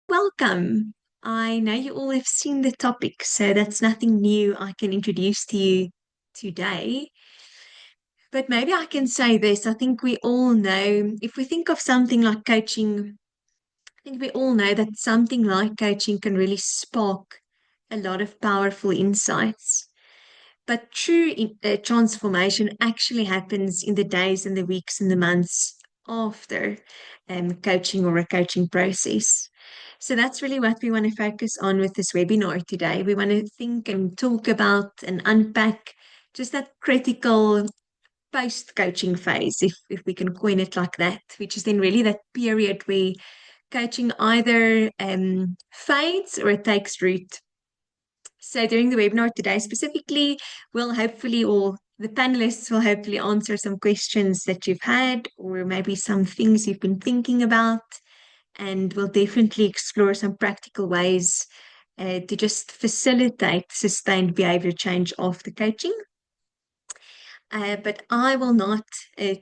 welcome. I know you all have seen the topic, so that's nothing new I can introduce to you today. But maybe I can say this. I think we all know, if we think of something like coaching, I think we all know that something like coaching can really spark a lot of powerful insights. But true transformation actually happens in the days and the weeks and the months after coaching or a coaching process. So that's really what we want to focus on with this webinar today. We want to think and talk about and unpack just that critical post-coaching phase, if we can coin it like that, which is then really that period where coaching either fades or it takes root. So during the webinar today specifically, we'll hopefully, or the panelists will hopefully answer some questions that you've had, or maybe some things you've been thinking about, and we'll definitely explore some practical ways to just facilitate sustained behavior change after coaching. But I will not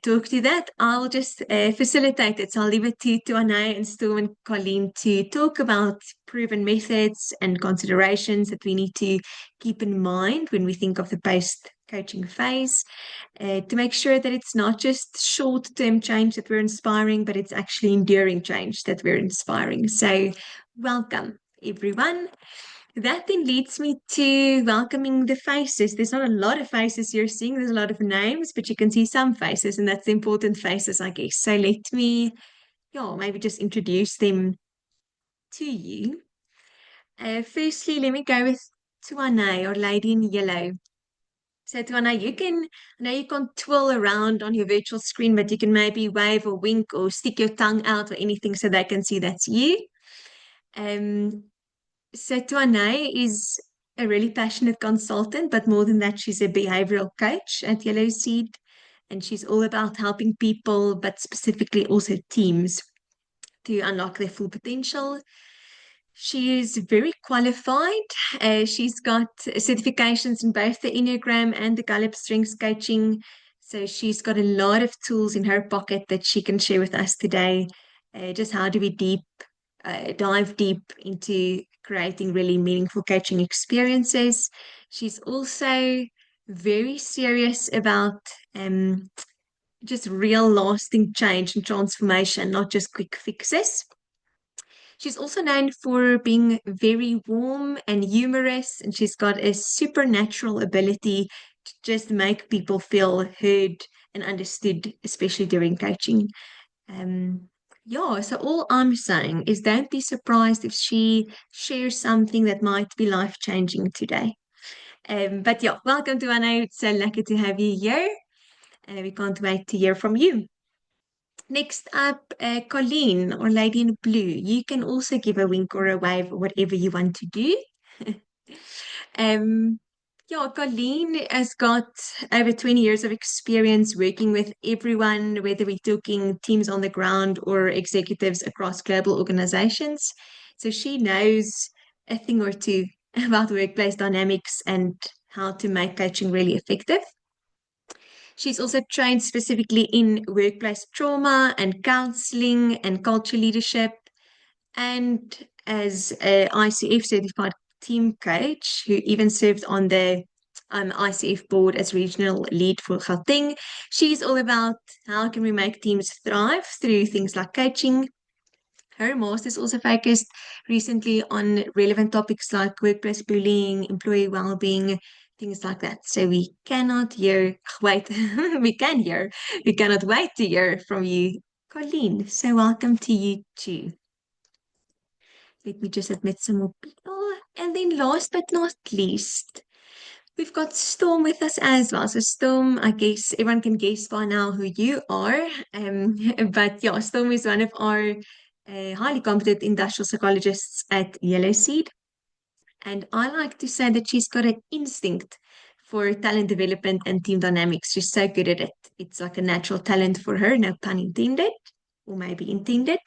talk to that. I'll just facilitate it. So I'll leave it to Anay and Stu and Colleen to talk about proven methods and considerations that we need to keep in mind when we think of the post coaching phase to make sure that it's not just short-term change that we're inspiring, but it's actually enduring change that we're inspiring. So welcome, everyone. That then leads me to welcoming the faces. There's not a lot of faces you're seeing, there's a lot of names, but you can see some faces, and that's the important faces, I guess. So let me, maybe just introduce them to you. Firstly, let me go with Tuane, or Lady in Yellow. So Tuane, I know you can't twirl around on your virtual screen, but you can maybe wave or wink or stick your tongue out or anything so they can see that's you. So Tuane is a really passionate consultant, but more than that, she's a behavioral coach at Yellow Seed, and she's all about helping people, but specifically also teams, to unlock their full potential. She is very qualified. She's got certifications in both the Enneagram and the Gallup Strengths Coaching. So she's got a lot of tools in her pocket that she can share with us today. Just how do we dive deep into creating really meaningful coaching experiences. She's also very serious about just real lasting change and transformation, not just quick fixes. She's also known for being very warm and humorous, and she's got a supernatural ability to just make people feel heard and understood, especially during coaching. So all I'm saying is don't be surprised if she shares something that might be life-changing today. But welcome to Anna. It's so lucky to have you here. We can't wait to hear from you. Next up, Colleen, or Lady in Blue. You can also give a wink or a wave or whatever you want to do. um, Colleen has got over 20 years of experience working with everyone, whether we're talking teams on the ground or executives across global organizations. So she knows a thing or two about workplace dynamics and how to make coaching really effective. She's also trained specifically in workplace trauma and counseling and culture leadership, and as a ICF certified team coach who even served on the ICF board as regional lead for Gauteng. She's all about how can we make teams thrive through things like coaching. Her master's also focused recently on relevant topics like workplace bullying, employee well-being, things like that. So we cannot wait, we cannot wait to hear from you, Colleen. So welcome to you too. Let me just admit some more people. And then last but not least, we've got Storm with us as well. So Storm, I guess everyone can guess by now who you are. But Storm is one of our highly competent industrial psychologists at Yellow Seed. And I like to say that she's got an instinct for talent development and team dynamics. She's so good at it. It's like a natural talent for her, no pun intended, or maybe intended.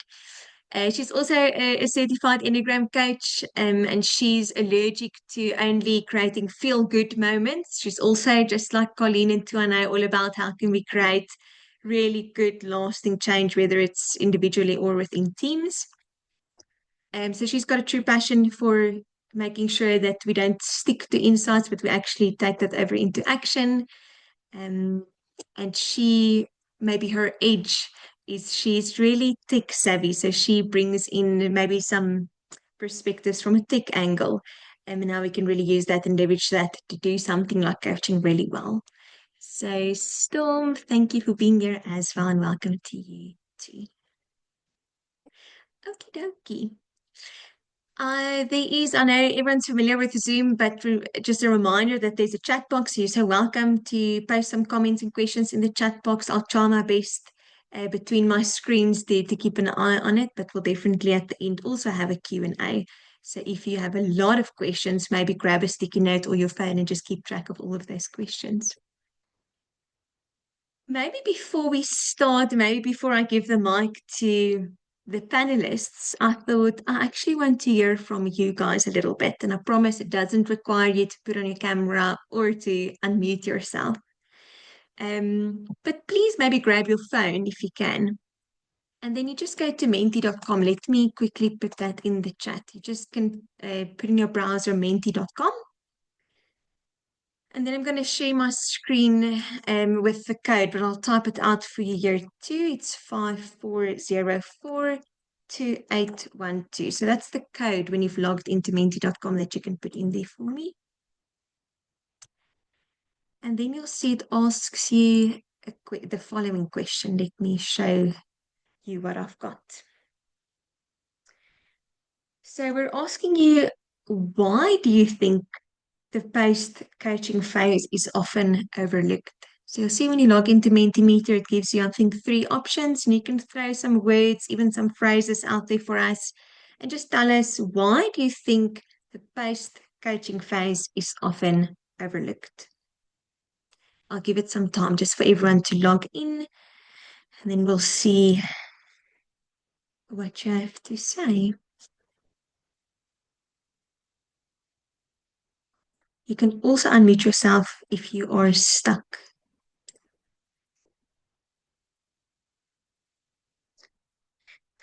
She's also a certified Enneagram coach, and she's allergic to only creating feel-good moments. She's also, just like Colleen and Tuana, all about how can we create really good, lasting change, whether it's individually or within teams. So she's got a true passion for making sure that we don't stick to insights, but we actually take that over into action. Um, and maybe her edge is she's really tech savvy. So she brings in maybe some perspectives from a tech angle. And now we can really use that and leverage that to do something like coaching really well. So, Storm, thank you for being here as well, and welcome to you too. Okie dokie. I know everyone's familiar with Zoom, but just a reminder that there's a chat box. You're so welcome to post some comments and questions in the chat box. I'll try my best between my screens to keep an eye on it, but we'll definitely at the end also have a Q&A. So if you have a lot of questions, maybe grab a sticky note or your phone and just keep track of all of those questions. Maybe before we start, maybe before I give the mic to the panelists, I thought I actually want to hear from you guys a little bit. And I promise it doesn't require you to put on your camera or to unmute yourself. But please maybe grab your phone if you can. And then you just go to menti.com. Let me quickly put that in the chat. You just can put in your browser menti.com. And then I'm going to share my screen with the code, but I'll type it out for you here too. It's 54042812. So that's the code when you've logged into menti.com that you can put in there for me. And then you'll see it asks you the following question. Let me show you what I've got. So we're asking you, why do you think the post-coaching phase is often overlooked? So you'll see when you log into Mentimeter, it gives you, I think, 3 options, and you can throw some words, even some phrases out there for us, and just tell us, why do you think the post-coaching phase is often overlooked? I'll give it some time just for everyone to log in, and then we'll see what you have to say. You can also unmute yourself if you are stuck.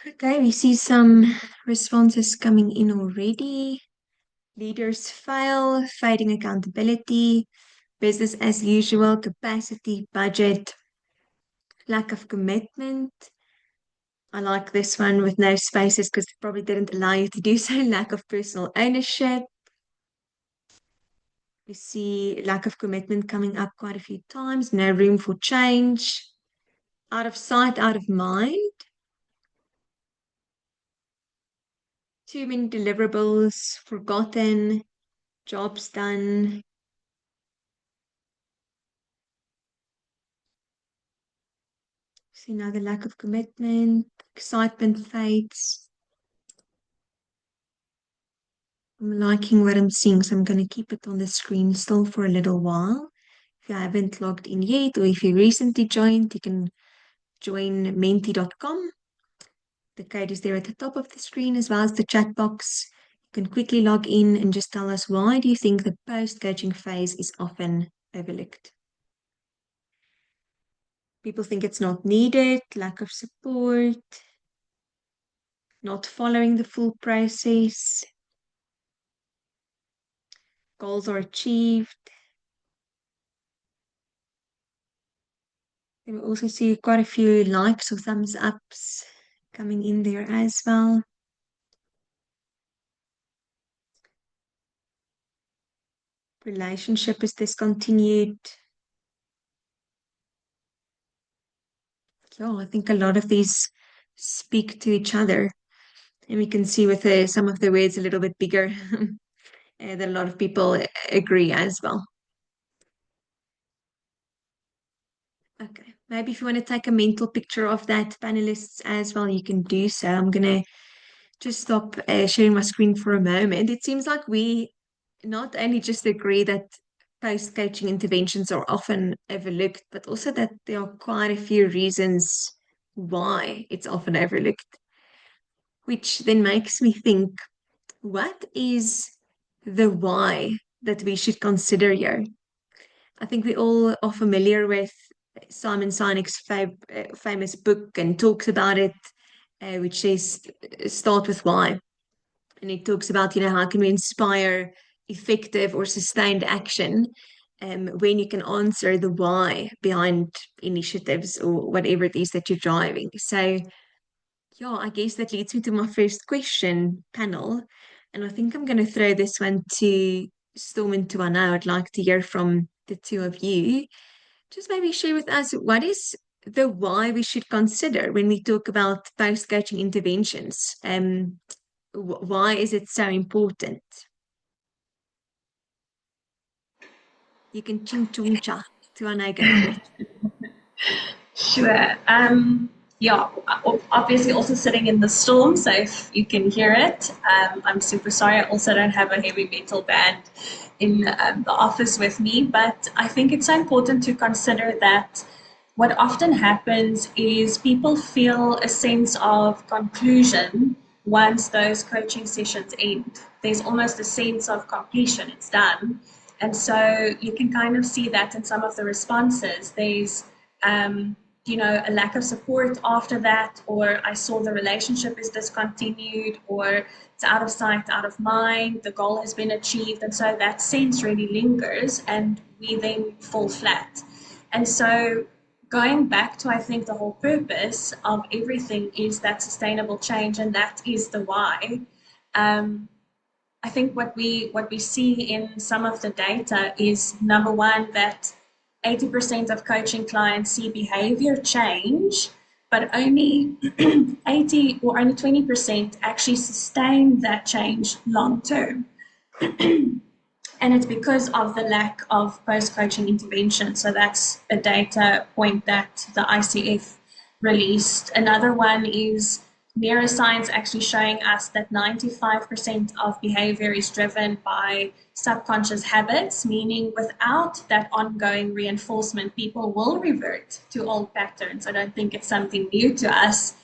Okay, we see some responses coming in already. Leaders fail, fading accountability, business as usual, capacity, budget, lack of commitment. I like this one with no spaces because it probably didn't allow you to do so. Lack of personal ownership. We see lack of commitment coming up quite a few times. No room for change. Out of sight, out of mind. Too many deliverables, forgotten, jobs done. See now the lack of commitment, excitement fades. I'm liking what I'm seeing, so I'm going to keep it on the screen still for a little while. If you haven't logged in yet, or if you recently joined, you can join menti.com. The code is there at the top of the screen as well as the chat box. You can quickly log in and just tell us, why do you think the post-coaching phase is often overlooked? People think it's not needed, lack of support, not following the full process, goals are achieved. We also see quite a few likes or thumbs ups coming in there as well. Relationship is discontinued. Yeah, I think a lot of these speak to each other. And we can see with some of the words a little bit bigger that a lot of people agree as well. Okay, maybe if you want to take a mental picture of that, panelists as well, you can do so. I'm going to just stop sharing my screen for a moment. It seems like we not only just agree that post-coaching interventions are often overlooked, but also that there are quite a few reasons why it's often overlooked, which then makes me think, what is the why that we should consider here? I think we all are familiar with Simon Sinek's famous book and talks about it, which says start with why. And it talks about, how can we inspire effective or sustained action when you can answer the why behind initiatives or whatever it is that you're driving. So, yeah, I guess that leads me to my first question panel. And I think I'm going to throw this one to Storm and Tuana. I'd like to hear from the two of you. Just maybe share with us what is the why we should consider when we talk about post-coaching interventions. Why is it so important? You can ching chung cha. Tuana, go for it. Sure. Yeah, obviously also sitting in the storm, so if you can hear it, I'm super sorry. I also don't have a heavy metal band in the office with me, but I think it's so important to consider that what often happens is people feel a sense of conclusion once those coaching sessions end. There's almost a sense of completion, it's done. And so you can kind of see that in some of the responses. There's a lack of support after that, or I saw the relationship is discontinued, or it's out of sight, out of mind, the goal has been achieved. And so that sense really lingers and we then fall flat. And so going back to, I think, the whole purpose of everything is that sustainable change, and that is the why. I think what we see in some of the data is, number one, that 80% of coaching clients see behavior change, but only 80 or only 20% actually sustain that change long term. And it's because of the lack of post-coaching intervention. So that's a data point that the ICF released. Another one is neuroscience actually showing us that 95% of behavior is driven by subconscious habits, meaning without that ongoing reinforcement, people will revert to old patterns. I don't think it's something new to us.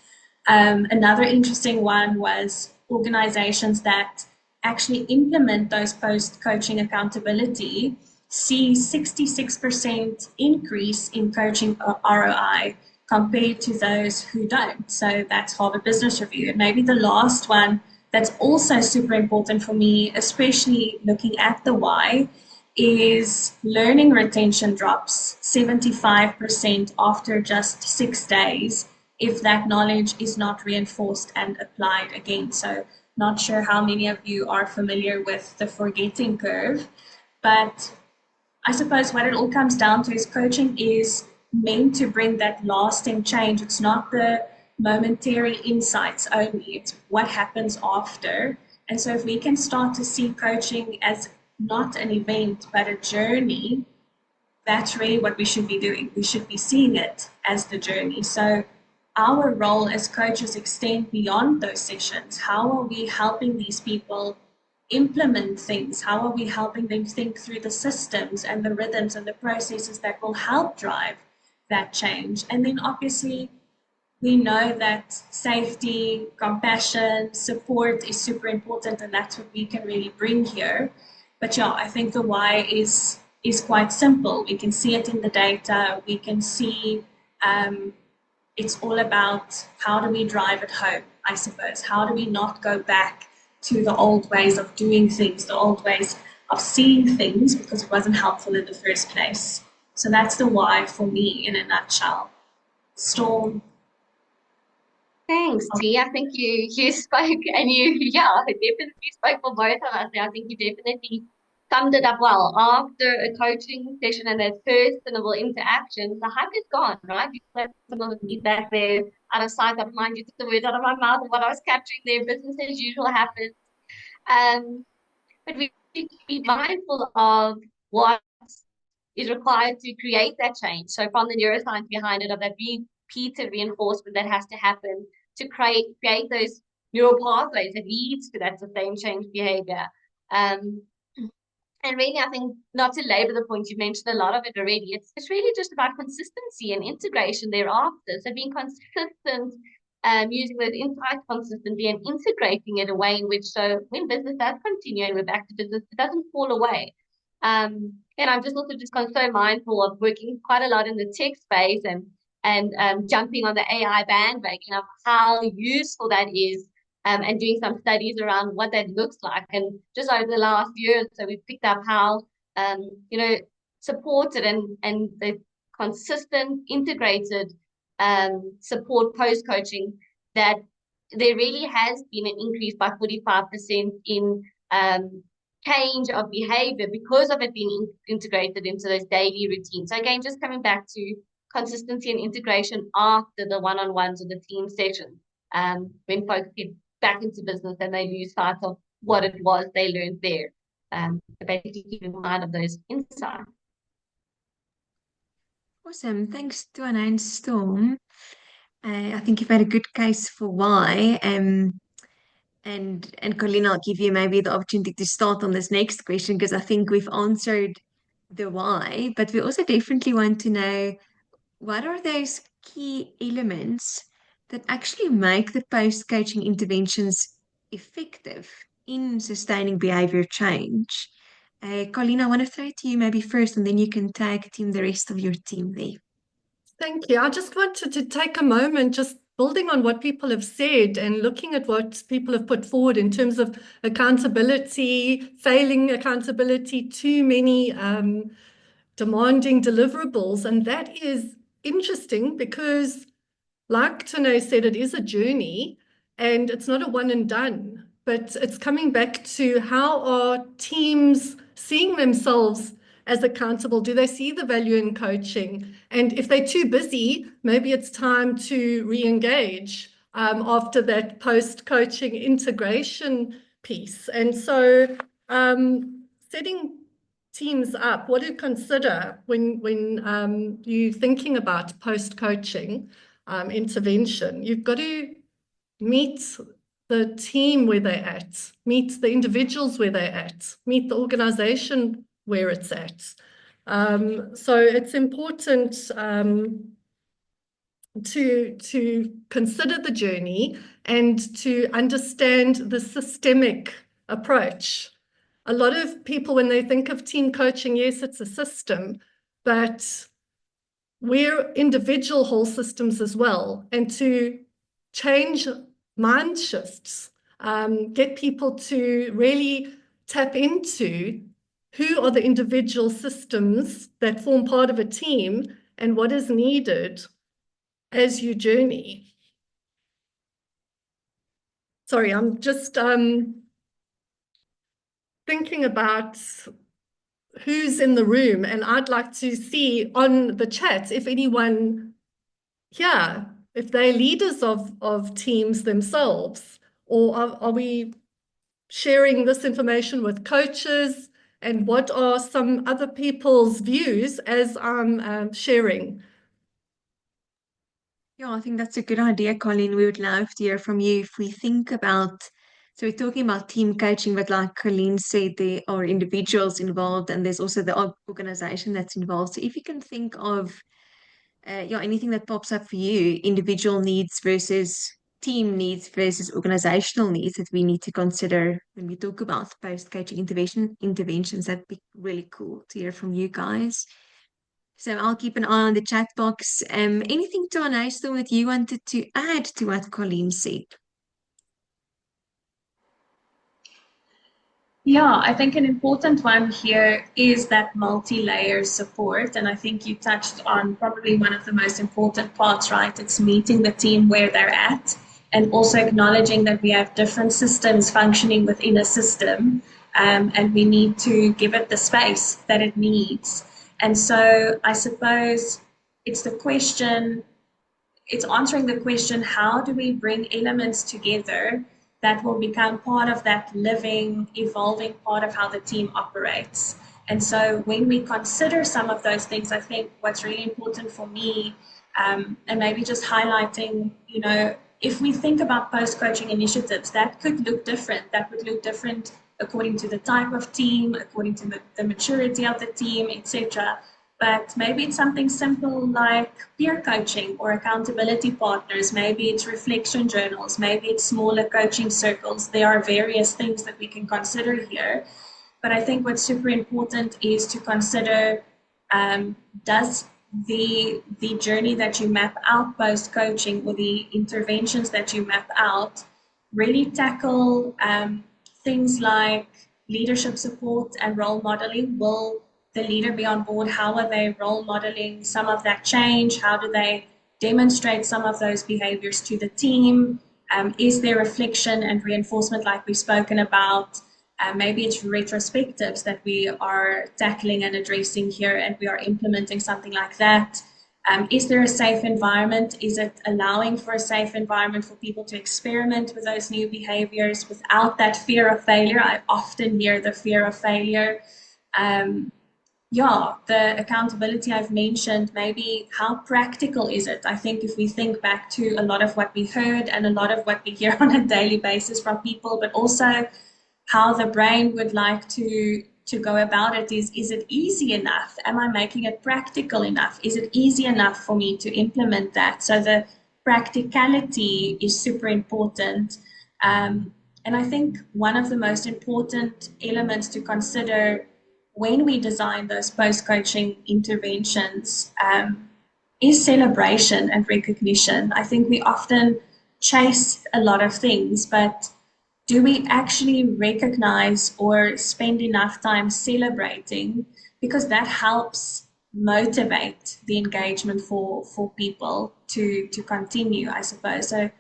Another interesting one was organizations that actually implement those post-coaching accountability see 66% increase in coaching ROI compared to those who don't. So that's Harvard Business Review. And maybe the last one that's also super important for me, especially looking at the why, is learning retention drops 75% after just 6 days if that knowledge is not reinforced and applied again. So not sure how many of you are familiar with the forgetting curve, but I suppose what it all comes down to is coaching is meant to bring that lasting change. It's not the momentary insights only, it's what happens after. And so if we can start to see coaching as not an event, but a journey, that's really what we should be doing. We should be seeing it as the journey. So our role as coaches extend beyond those sessions. How are we helping these people implement things? How are we helping them think through the systems and the rhythms and the processes that will help drive that change? And then obviously we know that safety, compassion, support is super important, and that's what we can really bring here. But yeah, I think the why is quite simple. We can see it in the data. We can see it's all about how do we drive it home, I suppose. How do we not go back to the old ways of doing things, the old ways of seeing things, because it wasn't helpful in the first place. So that's the why for me in a nutshell. Storm. Thanks, T. I think you spoke and definitely spoke for both of us. I think you definitely summed it up well. After a coaching session and that personable interaction, the hype is gone, right? You have some of the feedback there, out of sight, out of mind. You took the words out of my mouth and what I was capturing there. Business as usual happens. But we need to be mindful of what is required to create that change. So from the neuroscience behind it, of that repeated reinforcement that has to happen to create those neural pathways that leads to that sustained change behavior. And really, I think, not to labor the point, you mentioned a lot of it already, it's really just about consistency and integration thereafter. So being consistent, using those insights consistently and integrating it away in which, so when business does continue and we're back to business, it doesn't fall away. And I'm just also just so mindful of working quite a lot in the tech space and jumping on the AI bandwagon of how useful that is and doing some studies around what that looks like. And just over the last year, so we've picked up how, you know, supported and the consistent, integrated support post-coaching, that there really has been an increase by 45% in change of behavior because of it being integrated into those daily routines. So again, just coming back to consistency and integration after the one-on-ones or the team sessions, when folks get back into business and they lose sight of what it was they learned there. Basically keeping mind of those insights. Awesome. Thanks to Anna and Storm. I think you've made a good case for why. And Colleen, I'll give you maybe the opportunity to start on this next question because I think we've answered the why, but we also definitely want to know what are those key elements that actually make the post-coaching interventions effective in sustaining behavior change. Colleen, I want to throw it to you maybe first, and then you can tag team the rest of your team there. Thank you. I just wanted to take a moment, just building on what people have said and looking at what people have put forward in terms of accountability, failing accountability, too many demanding deliverables. And that is interesting because, like Tane said, it is a journey and it's not a one and done, but it's coming back to how are teams seeing themselves as accountable? Do they see the value in coaching? And if they're too busy, maybe it's time to re-engage after that post-coaching integration piece. And so setting teams up, what to consider when you're thinking about post-coaching intervention. You've got to meet the team where they're at, meet the individuals where they're at, meet the organization where it's at. So it's important to consider the journey and to understand the systemic approach. A lot of people, when they think of team coaching, yes, it's a system, but we're individual whole systems as well. And to change mind shifts, get people to really tap into who are the individual systems that form part of a team and what is needed as you journey. Sorry, I'm just thinking about who's in the room, and I'd like to see on the chat if anyone here, if they're leaders of teams themselves, or are we sharing this information with coaches, and what are some other people's views as I'm sharing? Yeah, I think that's a good idea, Colleen. We would love to hear from you if we think about, so we're talking about team coaching, but like Colleen said, there are individuals involved and there's also the organization that's involved. So if you can think of, anything that pops up for you, individual needs versus team needs versus organizational needs that we need to consider when we talk about post-coaching interventions, that'd be really cool to hear from you guys. So I'll keep an eye on the chat box. Anything to Anna Storm that you wanted to add to what Colleen said? Yeah, I think an important one here is that multi-layer support. And I think you touched on probably one of the most important parts, right? It's meeting the team where they're at and also acknowledging that we have different systems functioning within a system, and we need to give it the space that it needs. And so I suppose it's answering the question, how do we bring elements together that will become part of that living, evolving part of how the team operates? And so when we consider some of those things, I think what's really important for me, and maybe just highlighting, if we think about post-coaching initiatives, that could look different. That would look different according to the type of team, according to the maturity of the team, etc. But maybe it's something simple like peer coaching or accountability partners. Maybe it's reflection journals. Maybe it's smaller coaching circles. There are various things that we can consider here. But I think what's super important is to consider, does the journey that you map out post-coaching or the interventions that you map out, really tackle things like leadership support and role modeling. Will the leader be on board? How are they role modeling some of that change? How do they demonstrate some of those behaviors to the team? Is there reflection and reinforcement like we've spoken about? Maybe it's retrospectives that we are tackling and addressing here, and we are implementing something like that. Is there a safe environment? Is it allowing for a safe environment for people to experiment with those new behaviors without that fear of failure? I often hear the fear of failure. Yeah, the accountability I've mentioned, maybe how practical is it? I think if we think back to a lot of what we heard and a lot of what we hear on a daily basis from people, but also how the brain would like to go about it is it easy enough? Am I making it practical enough? Is it easy enough for me to implement that? So the practicality is super important. And I think one of the most important elements to consider when we design those post-coaching interventions is celebration and recognition. I think we often chase a lot of things, but do we actually recognize or spend enough time celebrating? Because that helps motivate the engagement for people to continue, I suppose. So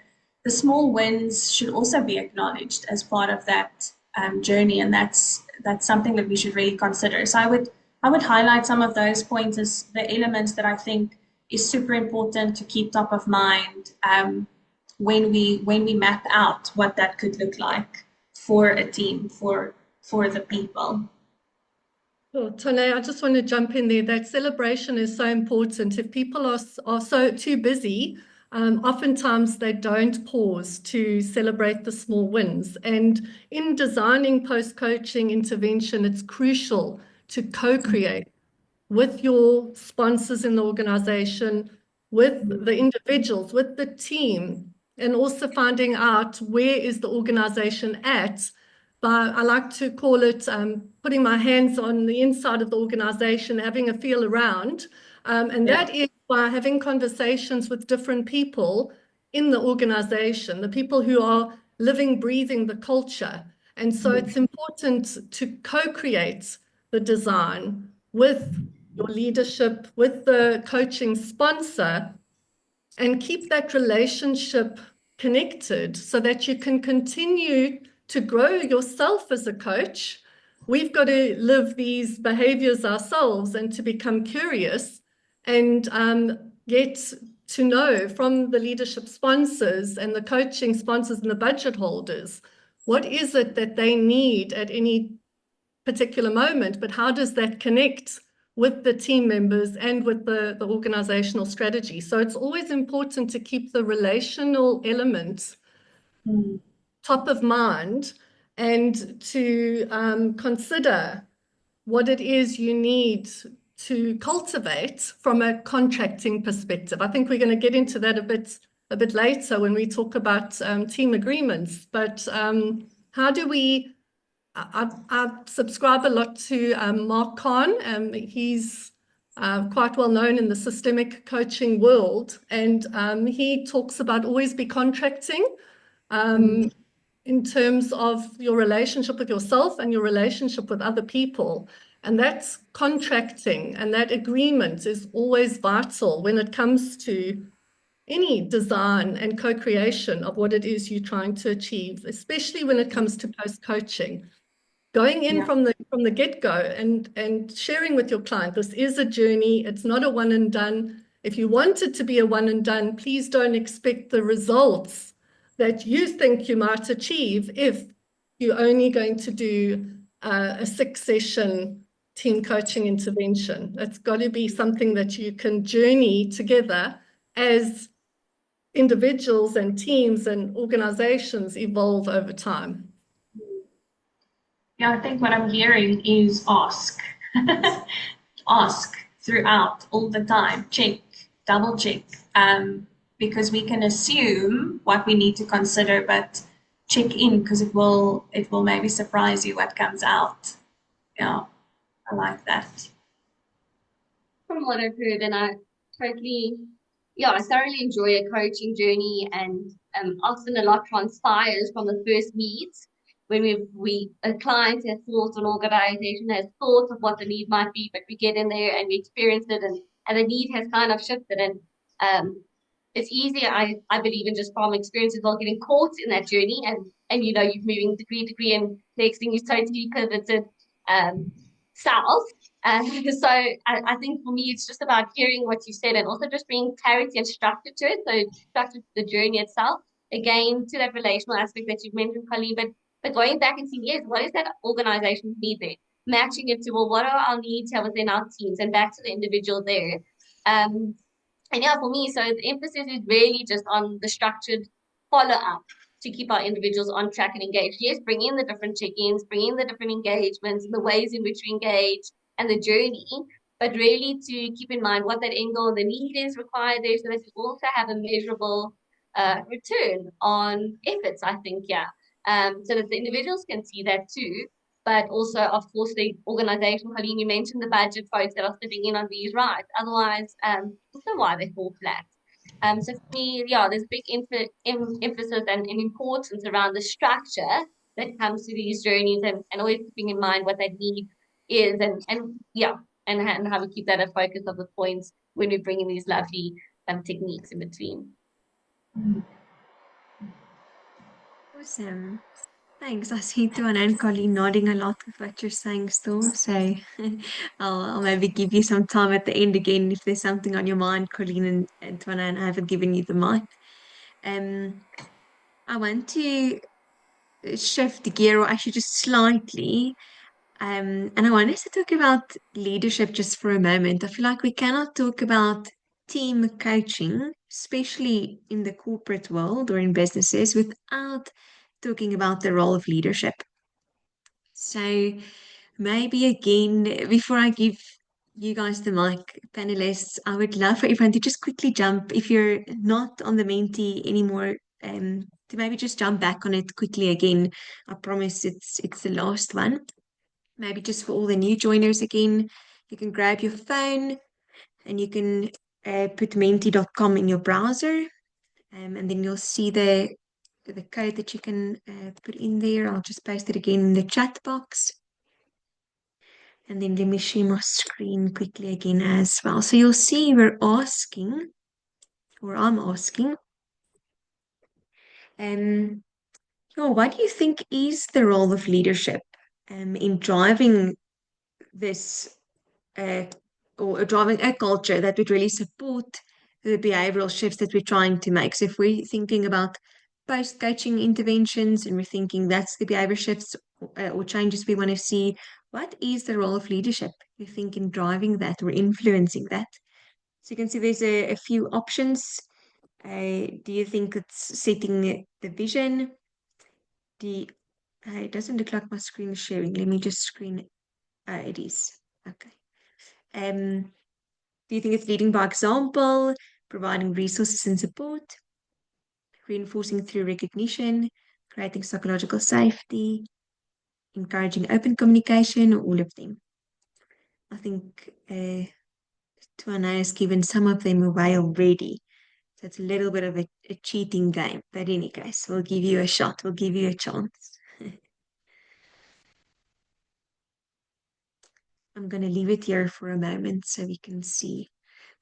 the small wins should also be acknowledged as part of that journey, and that's something that we should really consider. So I would highlight some of those points as the elements that I think is super important to keep top of mind when we map out what that could look like for a team, for the people. Well, Tone, I just want to jump in there. That celebration is so important. If people are so too busy, oftentimes they don't pause to celebrate the small wins. And in designing post-coaching intervention, it's crucial to co-create with your sponsors in the organization, with the individuals, with the team, and also finding out where is the organization at. But I like to call it putting my hands on the inside of the organization, having a feel around. And that is by having conversations with different people in the organization, the people who are living, breathing the culture. And so it's important to co-create the design with your leadership, with the coaching sponsor, and keep that relationship connected so that you can continue to grow yourself as a coach. We've got to live these behaviors ourselves and to become curious and get to know from the leadership sponsors and the coaching sponsors and the budget holders, what is it that they need at any particular moment, but how does that connect with the team members and with the organizational strategy? So it's always important to keep the relational elements top of mind and to consider what it is you need to cultivate from a contracting perspective. I think we're going to get into that a bit later when we talk about team agreements. But how do we I subscribe a lot to Mark Kahn. He's quite well known in the systemic coaching world, and he talks about always be contracting in terms of your relationship with yourself and your relationship with other people. And that's contracting, and that agreement is always vital when it comes to any design and co-creation of what it is you're trying to achieve, especially when it comes to post-coaching. Going in from the get-go and sharing with your client, this is a journey. It's not a one and done. If you want it to be a one and done, please don't expect the results that you think you might achieve if you're only going to do a 6-session team coaching intervention. It's got to be something that you can journey together as individuals and teams and organizations evolve over time. Yeah, I think what I'm hearing is ask. Ask throughout, all the time. Check, double check. Because we can assume what we need to consider, but check in because it will maybe surprise you what comes out. Yeah, I like that. From what I've heard, and I totally yeah, I thoroughly enjoy a coaching journey, and often a lot transpires from the first meets when a client has thought, an organization has thought of what the need might be, but we get in there and we experience it, and the need has kind of shifted, and it's easier, I believe, in just from experience as well, getting caught in that journey, and you're moving degree to degree, and next thing you totally pivoted south. So I think for me, it's just about hearing what you said and also just bringing clarity and structure to it. So structure to the journey itself. Again, to that relational aspect that you've mentioned, Colleen, but going back and seeing, yes, what is that organization's need there? Matching it to, well, what are our needs here within our teams, and back to the individual there. And yeah, for me, so the emphasis is really just on the structured follow up to keep our individuals on track and engaged. Yes, bring in the different check-ins, bring in the different engagements and the ways in which we engage and the journey, but really to keep in mind what that end goal, the need is required there, so that we also have a measurable return on efforts, I think, yeah. So that the individuals can see that too, but also, of course, the organization. Colleen, you mentioned the budget folks that are sitting in on these rights. Otherwise, also why they fall flat. So for me, yeah, there's a big emphasis and importance around the structure that comes to these journeys, and always keeping in mind what that need is, and yeah, and how we keep that a focus of the points when we bring in these lovely techniques in between. Awesome. Thanks. I see Tuana and Colleen nodding a lot with what you're saying still. So I'll maybe give you some time at the end again if there's something on your mind, Colleen and Tuana, and I haven't given you the mic. I want to shift gear, or actually just slightly. And I want us to talk about leadership just for a moment. I feel like we cannot talk about team coaching, especially in the corporate world or in businesses, without talking about the role of leadership. So maybe again, before I give you guys the mic, panelists, I would love for everyone to just quickly jump, if you're not on the Menti anymore, to maybe just jump back on it quickly again. I promise it's the last one. Maybe just for all the new joiners again, you can grab your phone and you can put menti.com in your browser, and then you'll see the code that you can put in there. I'll just paste it again in the chat box. And then let me share my screen quickly again as well. So you'll see we're asking, or I'm asking, what do you think is the role of leadership in driving this uh, or driving a culture that would really support the behavioral shifts that we're trying to make? So if we're thinking about post-coaching interventions and we're thinking that's the behavior shifts or changes we want to see, what is the role of leadership, you think, in driving that or influencing that? So you can see there's a few options. Do you think it's setting the vision? It doesn't look like my screen is sharing. Let me just screen. It is. Okay. Do you think it's leading by example, providing resources and support, reinforcing through recognition, creating psychological safety, encouraging open communication, or all of them? I think Tuana has given some of them away already. So it's a little bit of a cheating game. But in any case, we'll give you a shot. We'll give you a chance. I'm going to leave it here for a moment so we can see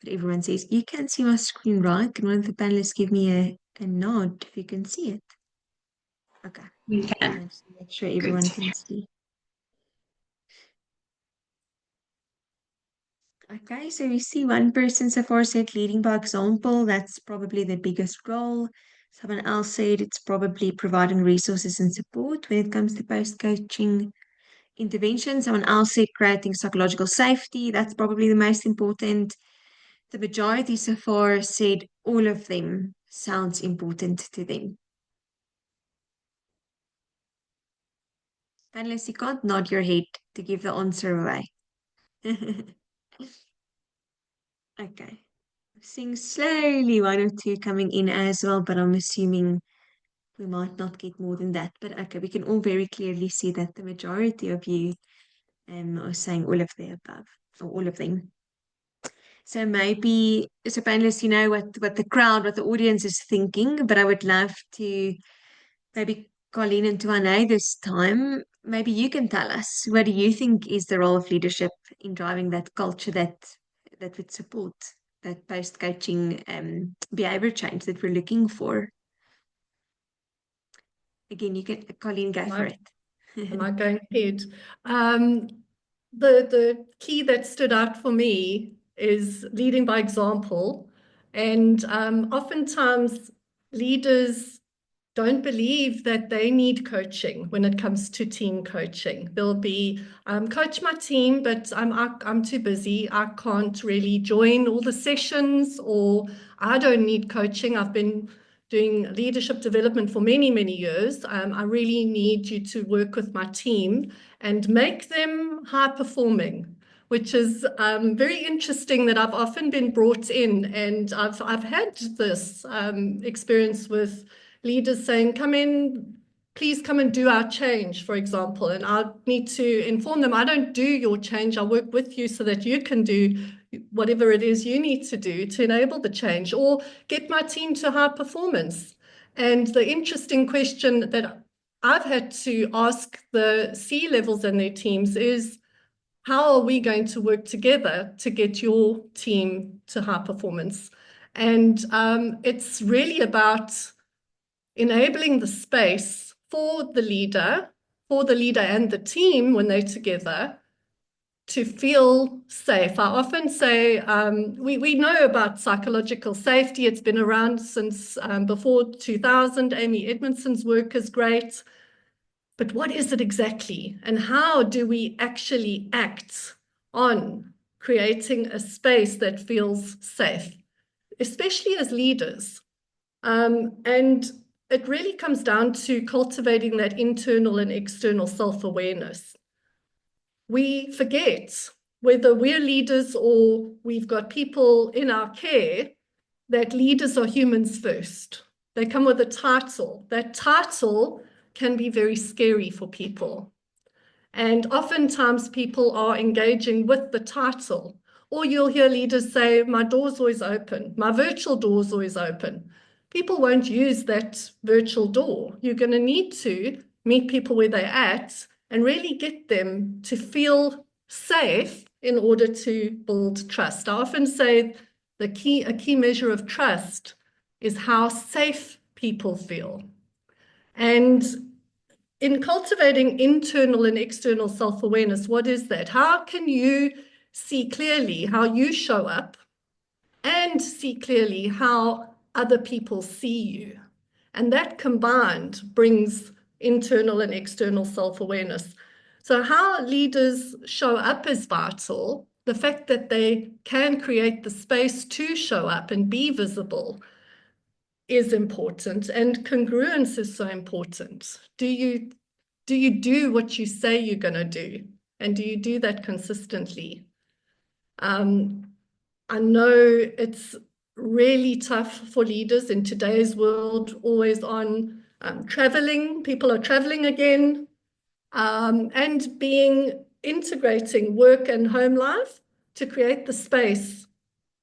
what everyone says. You can see my screen, right? Can one of the panelists give me a nod if you can see it? Okay. We can. Just make sure everyone can see. Okay, so we see one person so far said leading by example. That's probably the biggest role. Someone else said it's probably providing resources and support when it comes to post-coaching intervention. Someone else said creating psychological safety. That's probably the most important. The majority so far said all of them sounds important to them. Unless you can't nod your head to give the answer away. Okay. Seeing slowly one or two coming in as well, but I'm assuming we might not get more than that. But okay, we can all very clearly see that the majority of you are saying all of the above, or all of them. So maybe, so panelists, you know what the crowd, what the audience is thinking, but I would love to maybe Colleen and Tuane this time. Maybe you can tell us, what do you think is the role of leadership in driving that culture that would support that post-coaching behavior change that we're looking for? Again, you can, Colleen, go for it. Am I going ahead? Um, the key that stood out for me is leading by example. And oftentimes leaders don't believe that they need coaching when it comes to team coaching. They'll be, coach my team, but I'm too busy. I can't really join all the sessions, or I don't need coaching. I've been doing leadership development for many, many years. I really need you to work with my team and make them high performing, which is very interesting that I've often been brought in, and I've had this experience with leaders saying, come in, please come and do our change, for example. And I need to inform them, I don't do your change. I work with you so that you can do whatever it is you need to do to enable the change or get my team to high performance. And the interesting question that I've had to ask the C levels and their teams is, how are we going to work together to get your team to high performance? And it's really about enabling the space for the leader and the team when they're together to feel safe. I often say we know about psychological safety. It's been around since before 2000. Amy Edmondson's work is great. But what is it exactly? And how do we actually act on creating a space that feels safe, especially as leaders? And it really comes down to cultivating that internal and external self-awareness. We forget, whether we're leaders or we've got people in our care, that leaders are humans first. They come with a title. That title can be very scary for people. And oftentimes people are engaging with the title. Or you'll hear leaders say, my door's always open, my virtual door's always open. People won't use that virtual door. You're going to need to meet people where they're at and really get them to feel safe in order to build trust. I often say a key measure of trust is how safe people feel. And in cultivating internal and external self-awareness, what is that? How can you see clearly how you show up and see clearly how other people see you? And that combined brings internal and external self-awareness. So how leaders show up is vital. The fact that they can create the space to show up and be visible is important, and congruence is so important. Do you do what you say you're going to do, and do you do that consistently? I know it's really tough for leaders in today's world, always on traveling. People are traveling again, and integrating work and home life to create the space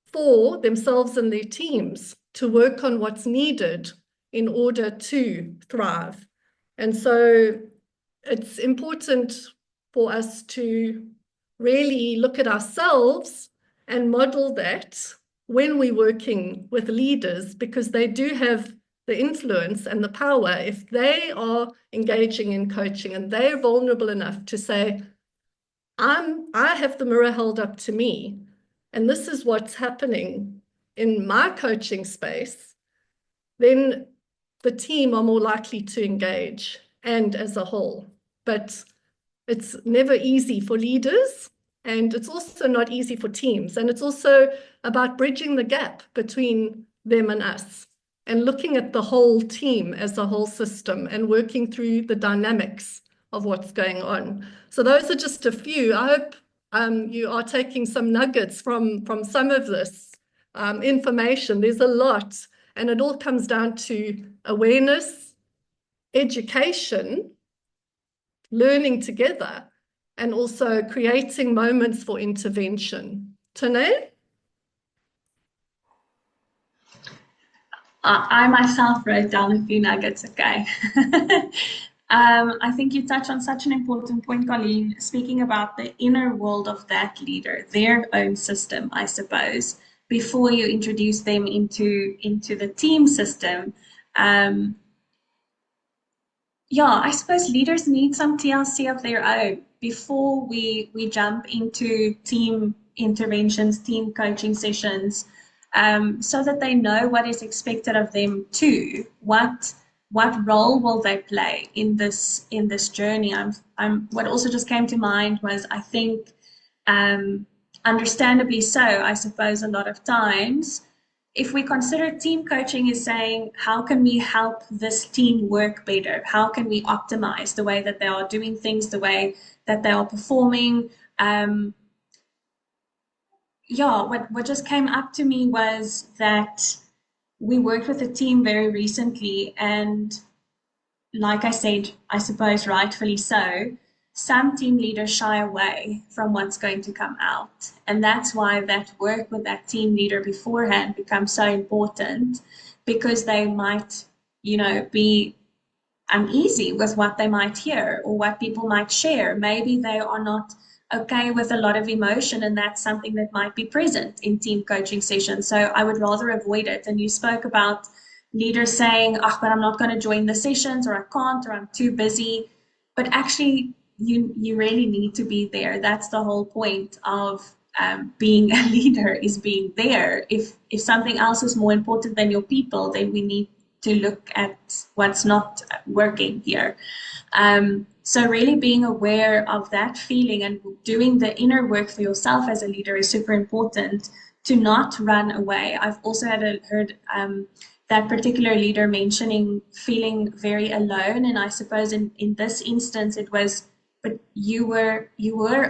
for themselves and their teams to work on what's needed in order to thrive. And so it's important for us to really look at ourselves and model that when we're working with leaders, because they do have the influence and the power. If they are engaging in coaching and they're vulnerable enough to say, I have the mirror held up to me, and this is what's happening in my coaching space, then the team are more likely to engage and as a whole. But it's never easy for leaders, and it's also not easy for teams. And it's also about bridging the gap between them and us and looking at the whole team as a whole system and working through the dynamics of what's going on. So those are just a few. I hope you are taking some nuggets from some of this information. There's a lot, and it all comes down to awareness, education, learning together, and also creating moments for intervention. Tane? I myself wrote down a few nuggets, okay. I think you touch on such an important point, Colleen, speaking about the inner world of that leader, their own system, I suppose, before you introduce them into the team system. Yeah, I suppose leaders need some TLC of their own before we jump into team interventions, team coaching sessions, so that they know what is expected of them too. What role will they play in this journey? What also just came to mind was I think, understandably so, I suppose a lot of times if we consider team coaching is saying, how can we help this team work better? How can we optimize the way that they are doing things, the way that they are performing? What just came up to me was that we worked with a team very recently, and like I said, I suppose rightfully so, some team leaders shy away from what's going to come out. And that's why that work with that team leader beforehand becomes so important, because they might, be uneasy with what they might hear or what people might share. Maybe they are not okay with a lot of emotion, and that's something that might be present in team coaching sessions. So I would rather avoid it. And you spoke about leaders saying, oh, but I'm not going to join the sessions, or I can't, or I'm too busy. But actually, you really need to be there. That's the whole point of being a leader, is being there. If something else is more important than your people, then we need to look at what's not working here. So really being aware of that feeling and doing the inner work for yourself as a leader is super important, to not run away. I've also heard that particular leader mentioning feeling very alone. And I suppose in this instance, it was, but you were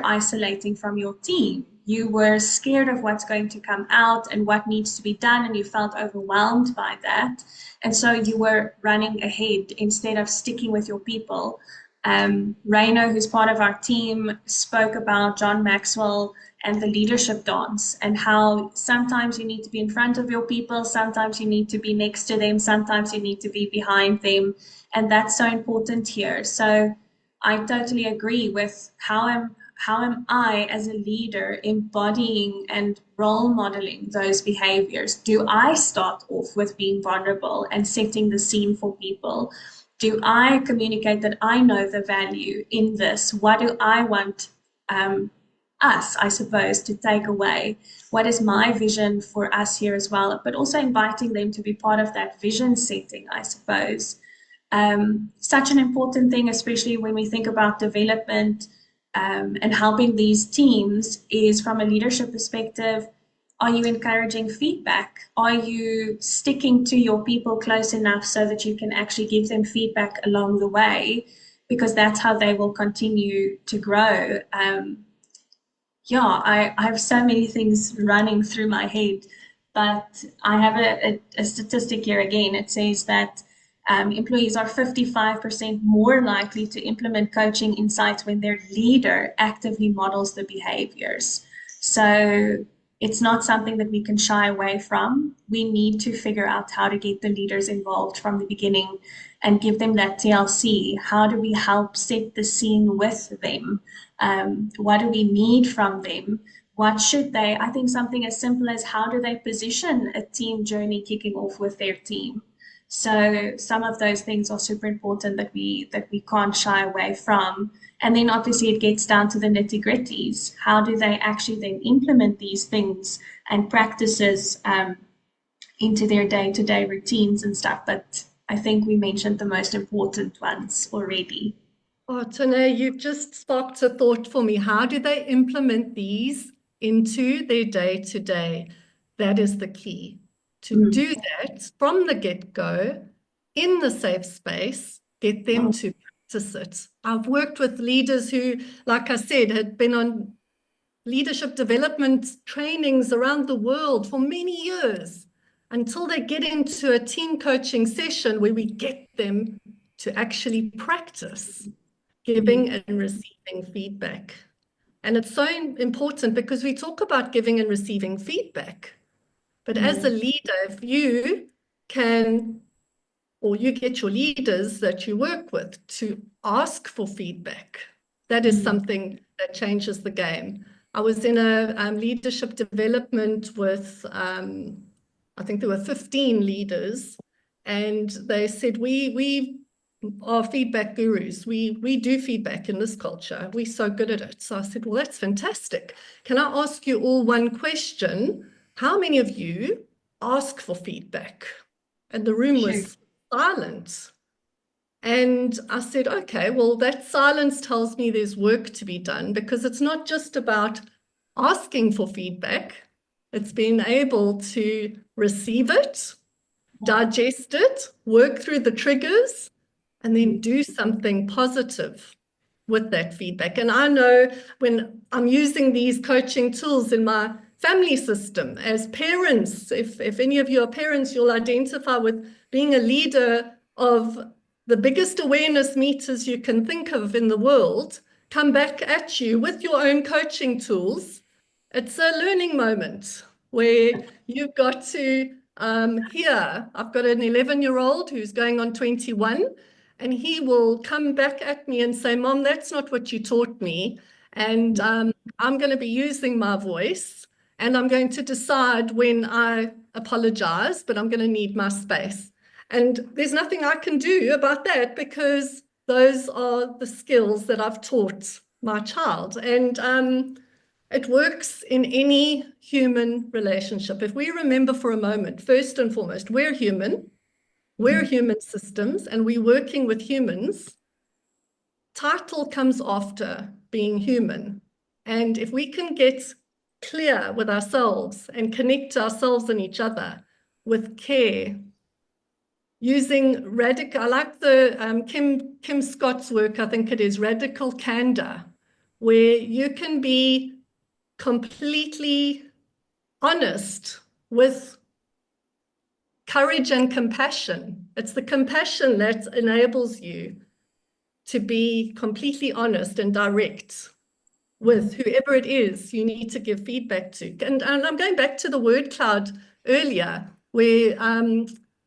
isolating from your team. You were scared of what's going to come out and what needs to be done, and you felt overwhelmed by that. And so you were running ahead instead of sticking with your people. Raino, who's part of our team, spoke about John Maxwell and the leadership dance, and how sometimes you need to be in front of your people, sometimes you need to be next to them, sometimes you need to be behind them. And that's so important here. So I totally agree with how am I as a leader embodying and role modeling those behaviors? Do I start off with being vulnerable and setting the scene for people? Do I communicate that I know the value in this? What do I want us, I suppose, to take away? What is my vision for us here as well? But also inviting them to be part of that vision setting, I suppose. Such an important thing, especially when we think about development and helping these teams, is from a leadership perspective. Are you encouraging feedback? Are you sticking to your people close enough so that you can actually give them feedback along the way? Because that's how they will continue to grow. I have so many things running through my head, but I have a statistic here again. It says that employees are 55% more likely to implement coaching insights when their leader actively models the behaviors. So it's not something that we can shy away from. We need to figure out how to get the leaders involved from the beginning and give them that TLC. How do we help set the scene with them? What do we need from them? What should they? I think something as simple as, how do they position a team journey kicking off with their team? So some of those things are super important that we can't shy away from. And then obviously it gets down to the nitty-gritties. How do they actually then implement these things and practices into their day-to-day routines and stuff? But I think we mentioned the most important ones already. Oh, Tane, you've just sparked a thought for me. How do they implement these into their day-to-day? That is the key. To do that from the get-go, in the safe space, get them to practice it. I've worked with leaders who, like I said, had been on leadership development trainings around the world for many years, until they get into a team coaching session where we get them to actually practice giving and receiving feedback. And it's so important, because we talk about giving and receiving feedback. But as a leader, if you can, or you get your leaders that you work with to ask for feedback. That is something that changes the game. I was in a leadership development with, I think there were 15 leaders, and they said, we are feedback gurus. We do feedback in this culture. We're so good at it. So I said, well, that's fantastic. Can I ask you all one question? How many of you ask for feedback? And the room was silent. And I said, okay, well, that silence tells me there's work to be done, because it's not just about asking for feedback. It's being able to receive it, digest it, work through the triggers, and then do something positive with that feedback. And I know when I'm using these coaching tools in my family system as parents, if any of you are parents, you'll identify with being a leader of the biggest awareness meters you can think of in the world, come back at you with your own coaching tools. It's a learning moment where you've got to hear. I've got an 11-year-old who's going on 21, and he will come back at me and say, Mom, that's not what you taught me. And I'm going to be using my voice, and I'm going to decide when I apologize, but I'm going to need my space. And there's nothing I can do about that, because those are the skills that I've taught my child. And it works in any human relationship. If we remember for a moment, first and foremost, we're human systems, and we're working with humans. Title comes after being human. And if we can get clear with ourselves and connect ourselves and each other with care, using radical, I like the Kim Scott's work, I think it is Radical Candor, where you can be completely honest with courage and compassion. It's the compassion that enables you to be completely honest and direct with whoever it is you need to give feedback to. And I'm going back to the word cloud earlier, where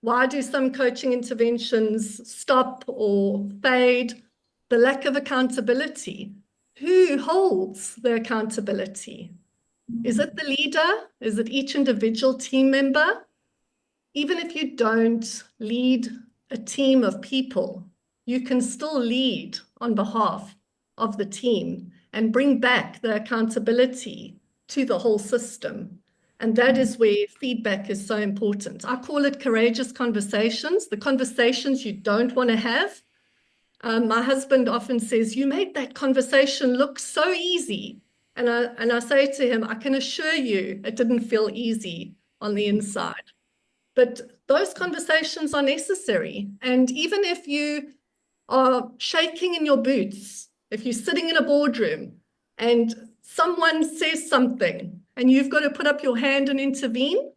why do some coaching interventions stop or fade? The lack of accountability. Who holds the accountability? Is it the leader? Is it each individual team member? Even if you don't lead a team of people, you can still lead on behalf of the team and bring back the accountability to the whole system. And that is where feedback is so important. I call it courageous conversations, the conversations you don't want to have. My husband often says, you made that conversation look so easy. And I say to him, I can assure you it didn't feel easy on the inside. But those conversations are necessary. And even if you are shaking in your boots, if you're sitting in a boardroom and someone says something and you've got to put up your hand and intervene,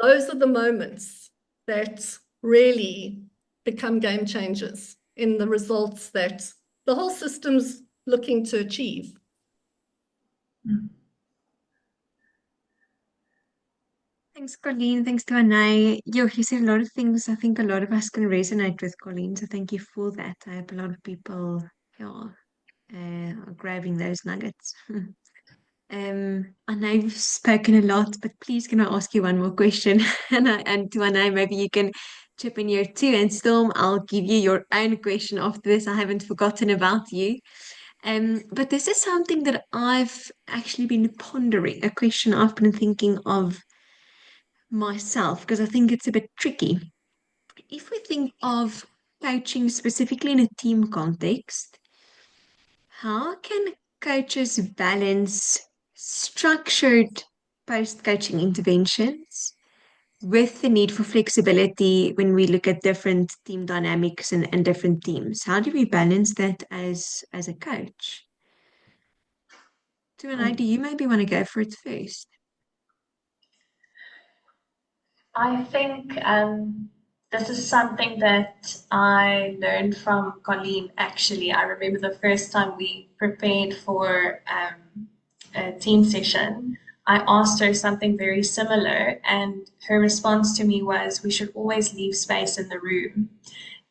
those are the moments that really become game changers in the results that the whole system's looking to achieve. Thanks, Colleen. Thanks to Anay. You said a lot of things. I think a lot of us can resonate with, Colleen. So thank you for that. I hope a lot of people are grabbing those nuggets. I know you've spoken a lot, but please can I ask you one more question? And to Anay, maybe you can chip in here too. And Storm, I'll give you your own question after this. I haven't forgotten about you. But this is something that I've actually been pondering, a question I've been thinking of myself, because I think it's a bit tricky. If we think of coaching specifically in a team context, how can coaches balance structured post-coaching interventions with the need for flexibility when we look at different team dynamics and different teams? How do we balance that as a coach? Tuanai, do you maybe want to go for it first? I think this is something that I learned from Colleen, actually. I remember the first time we prepared for a team session. I asked her something very similar, and her response to me was, we should always leave space in the room.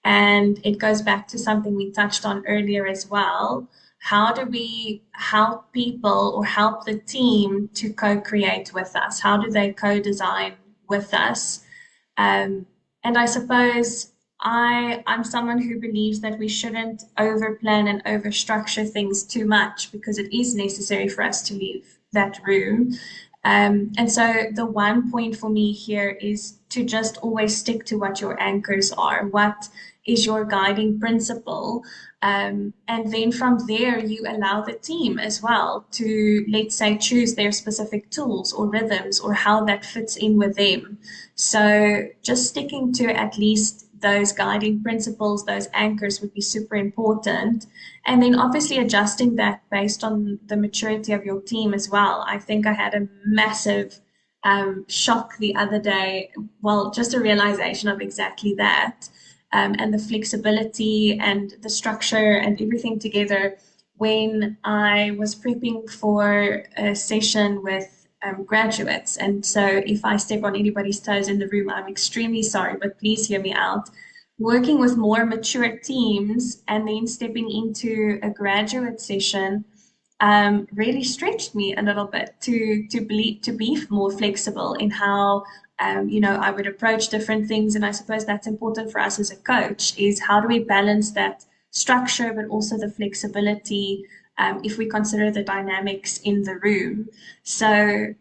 And it goes back to something we touched on earlier as well. How do we help people or help the team to co-create with us? How do they co-design with us? And I suppose I'm someone who believes that we shouldn't overplan and overstructure things too much, because it is necessary for us to leave that room. And so the one point for me here is to just always stick to what your anchors are. What is your guiding principle? And then from there, you allow the team as well to, let's say, choose their specific tools or rhythms or how that fits in with them. So just sticking to at least those guiding principles, those anchors would be super important. And then obviously adjusting that based on the maturity of your team as well. I think I had a massive shock the other day. Well, just a realization of exactly that. And the flexibility and the structure and everything together when I was prepping for a session with graduates. And so if I step on anybody's toes in the room, I'm extremely sorry, but please hear me out. Working with more mature teams and then stepping into a graduate session really stretched me a little bit to be more flexible in how I would approach different things. And I suppose that's important for us as a coach, is how do we balance that structure, but also the flexibility if we consider the dynamics in the room. So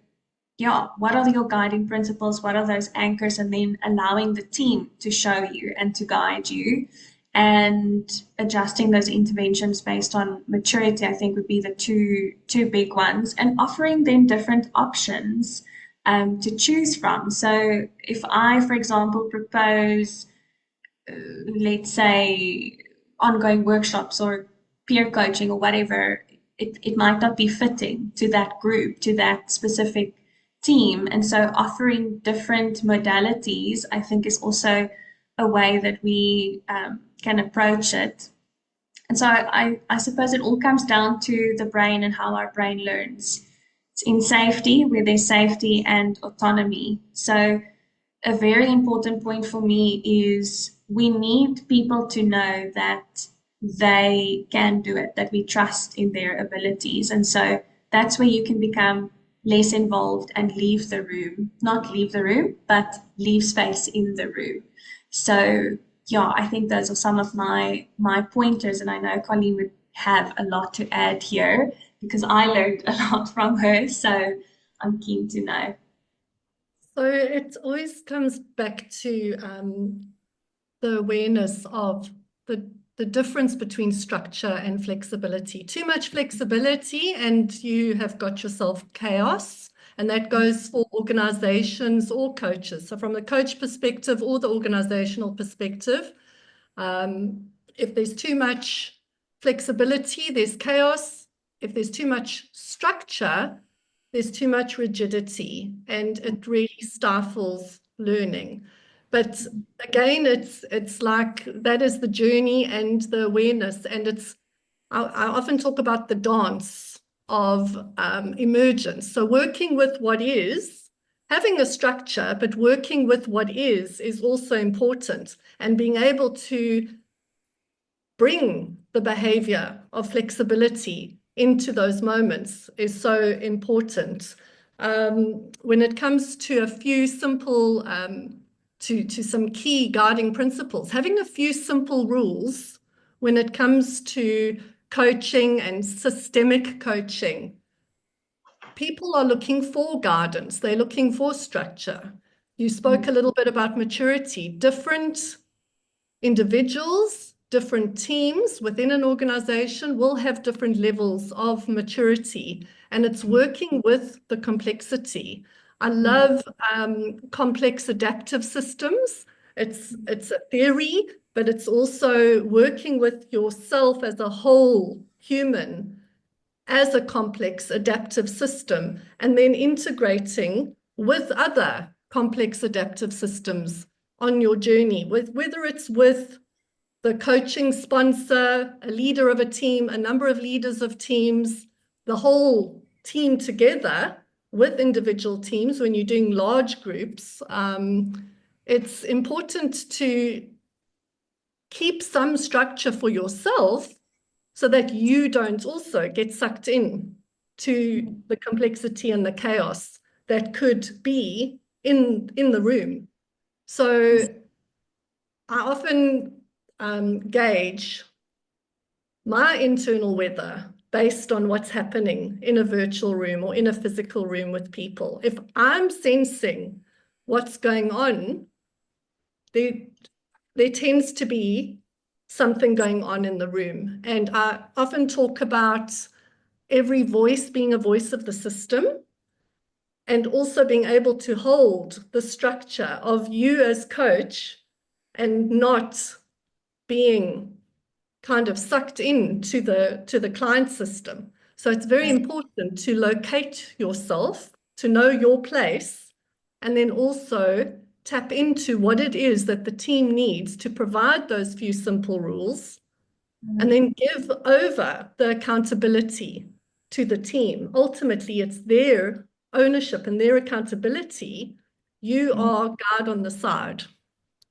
yeah, what are your guiding principles? What are those anchors? And then allowing the team to show you and to guide you, and adjusting those interventions based on maturity, I think would be the two big ones, and offering them different options to choose from. So if I, for example, propose, let's say, ongoing workshops or peer coaching or whatever, it might not be fitting to that group, to that specific team. And so offering different modalities, I think, is also a way that we can approach it. And so I suppose it all comes down to the brain and how our brain learns. It's in safety, where there's safety and autonomy. So a very important point for me is we need people to know that they can do it, that we trust in their abilities. And so that's where you can become less involved and leave the room, not leave the room, but leave space in the room. So yeah, I think those are some of my pointers, and I know Colleen would have a lot to add here because I learned a lot from her. So I'm keen to know. So it always comes back to the awareness of the difference between structure and flexibility. Too much flexibility and you have got yourself chaos. And that goes for organizations or coaches. So from the coach perspective or the organizational perspective, if there's too much flexibility, there's chaos. If there's too much structure, there's too much rigidity, and it really stifles learning. But again, it's like that is the journey and the awareness. And I often talk about the dance of emergence. So working with what is, having a structure, but working with what is also important. And being able to bring the behavior of flexibility into those moments is so important. When it comes to a few simple, to some key guiding principles, having a few simple rules when it comes to coaching and systemic coaching. People are looking for guidance. They're looking for structure. You spoke a little bit about maturity. Different individuals, different teams within an organization will have different levels of maturity, and it's working with the complexity. I love complex adaptive systems. It's a theory, but it's also working with yourself as a whole human as a complex adaptive system, and then integrating with other complex adaptive systems on your journey, whether it's with the coaching sponsor, a leader of a team, a number of leaders of teams, the whole team together, with individual teams, when you're doing large groups, it's important to keep some structure for yourself so that you don't also get sucked in to the complexity and the chaos that could be in the room. So I often gauge my internal weather based on what's happening in a virtual room or in a physical room with people. If I'm sensing what's going on, there tends to be something going on in the room. And I often talk about every voice being a voice of the system, and also being able to hold the structure of you as coach and not being kind of sucked into the client system. So it's very important to locate yourself, to know your place, and then also tap into what it is that the team needs to provide those few simple rules, and then give over the accountability to the team. Ultimately, it's their ownership and their accountability. You are guard on the side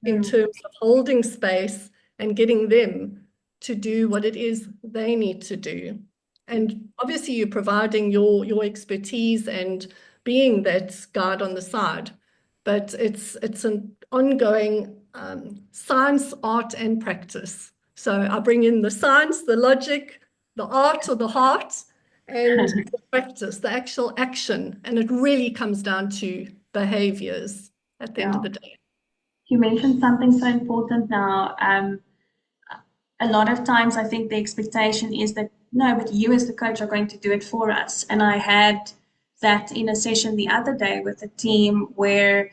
in terms of holding space and getting them to do what it is they need to do. And obviously you're providing your expertise and being that guard on the side, but it's an ongoing science, art, and practice. So I bring in the science, the logic, the art or the heart, and the practice, the actual action. And it really comes down to behaviors at the end of the day. You mentioned something so important now. A lot of times I think the expectation is that, no, but you as the coach are going to do it for us. And I had that in a session the other day with a team where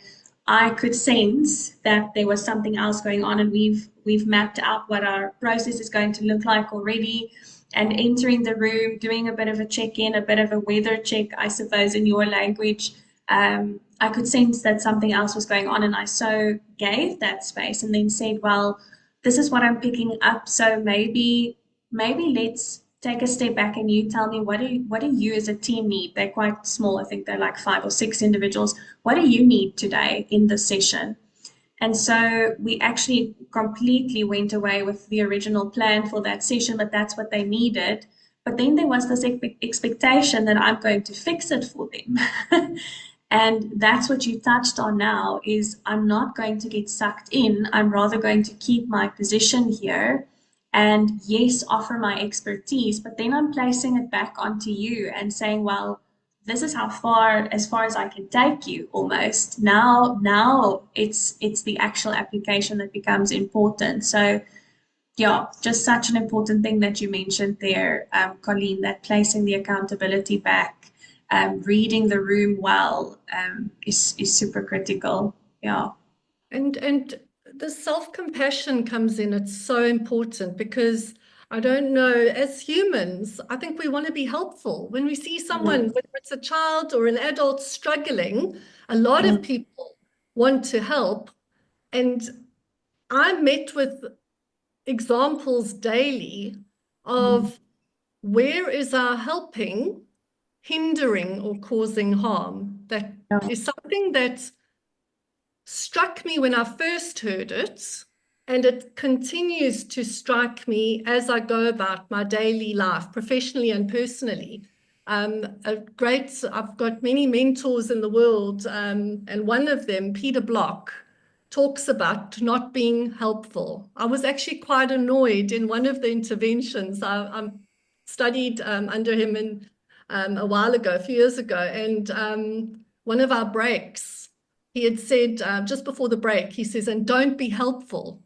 I could sense that there was something else going on, and we've mapped out what our process is going to look like already. And entering the room, doing a bit of a check-in, a bit of a weather check, I suppose, in your language, I could sense that something else was going on, and I so gave that space and then said, well, this is what I'm picking up. So maybe let's take a step back and you tell me what do you as a team need? They're quite small. I think they're like 5 or 6 individuals. What do you need today in this session? And so we actually completely went away with the original plan for that session, but that's what they needed. But then there was this expectation that I'm going to fix it for them. And that's what you touched on now, is I'm not going to get sucked in. I'm rather going to keep my position here and, yes, offer my expertise, but then I'm placing it back onto you and saying, well, this is as far as I can take you almost. Now it's the actual application that becomes important. So yeah, just such an important thing that you mentioned there, Colleen, that placing the accountability back, reading the room well, is super critical. Yeah. And the self-compassion comes in. It's so important because I don't know, as humans, I think we want to be helpful. When we see someone, whether it's a child or an adult struggling, a lot of people want to help. And I'm met with examples daily of where is our helping hindering or causing harm. That is something that struck me when I first heard it, and it continues to strike me as I go about my daily life, professionally and personally. I've got many mentors in the world, and one of them, Peter Block, talks about not being helpful. I was actually quite annoyed in one of the interventions. I studied under him a while ago, a few years ago, and one of our breaks, he had said just before the break, he says, and don't be helpful.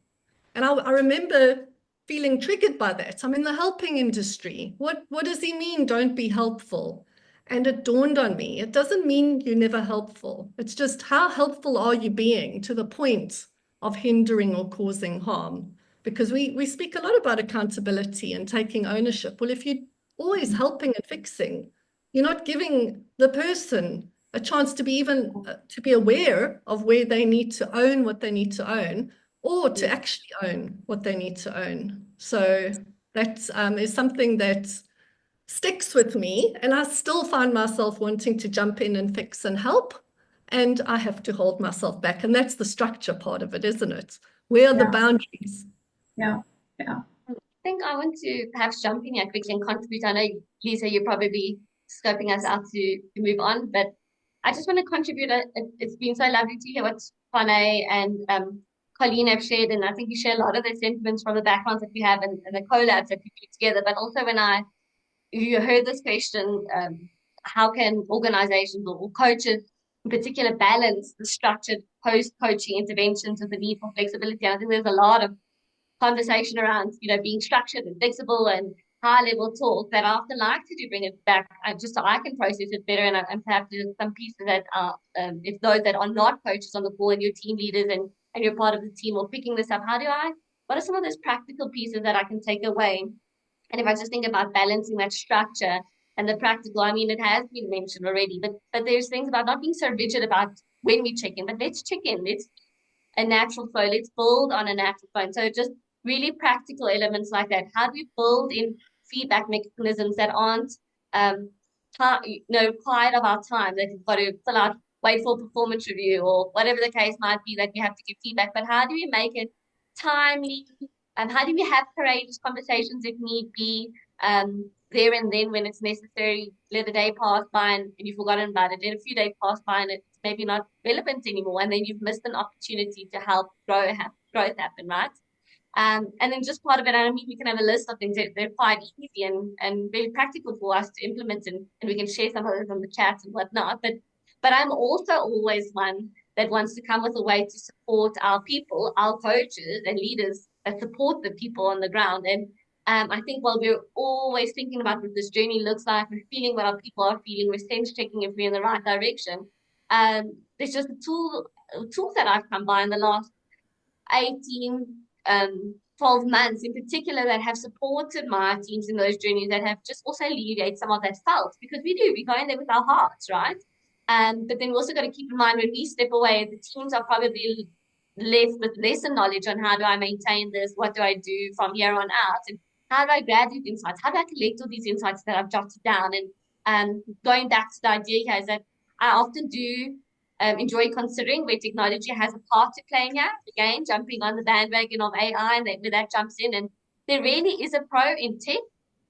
And I remember feeling triggered by that. I'm in the helping industry. What does he mean, don't be helpful? And it dawned on me, it doesn't mean you're never helpful. It's just how helpful are you being to the point of hindering or causing harm? Because we speak a lot about accountability and taking ownership. Well, if you're always helping and fixing, you're not giving the person a chance to be to be aware of where they need to own what they need to own, or to actually own what they need to own. So that is something that sticks with me, and I still find myself wanting to jump in and fix and help, and I have to hold myself back. And that's the structure part of it, isn't it? Where are the boundaries? Yeah. Yeah. I think I want to perhaps jump in here quickly and contribute. I know, Lisa, you're probably scoping us out to move on, but I just want to contribute. It's been so lovely to hear what Fane and Colleen have shared, and I think you share a lot of the sentiments from the backgrounds that we have and the collabs that we do together. But also when you heard this question, how can organizations or coaches in particular balance the structured post-coaching interventions with the need for flexibility? And I think there's a lot of conversation around, being structured and flexible and high level talk that I often like to do bring it back just so I can process it better. And perhaps there's some pieces that are, if those that are not coaches on the call and your team leaders and you're part of the team or picking this up, what are some of those practical pieces that I can take away? And if I just think about balancing that structure and the practical, I mean, it has been mentioned already, but there's things about not being so rigid about when we check in, but let's check in. Let's a natural flow. Let's build on a natural flow. And so just really practical elements like that. How do we build in feedback mechanisms that aren't quiet of our time, that you've got to fill out, wait for performance review or whatever the case might be, that we have to give feedback, but how do we make it timely? How do we have courageous conversations if need be, there and then when it's necessary? Let a day pass by and you've forgotten about it. Let a few days pass by and it's maybe not relevant anymore, and then you've missed an opportunity to help growth happen, right? And then just part of it, I mean, we can have a list of things that they're quite easy and very practical for us to implement, and we can share some of those on the chat and whatnot. But I'm also always one that wants to come with a way to support our people, our coaches and leaders that support the people on the ground. And I think while we're always thinking about what this journey looks like, we're feeling what our people are feeling, we're sense checking if we're in the right direction. There's just tools that I've come by in the last 18, 12 months in particular that have supported my teams in those journeys, that have just also alleviated some of that felt, because we go in there with our hearts, right? But then we also got to keep in mind when we step away, the teams are probably left with lesser knowledge on how do I maintain this, what do I do from here on out, and how do I grab these insights, how do I collect all these insights that I've jotted down. And going back to the idea here is that I often do enjoy considering where technology has a part to play here. Again, jumping on the bandwagon of AI and where that jumps in. And there really is a pro in tech,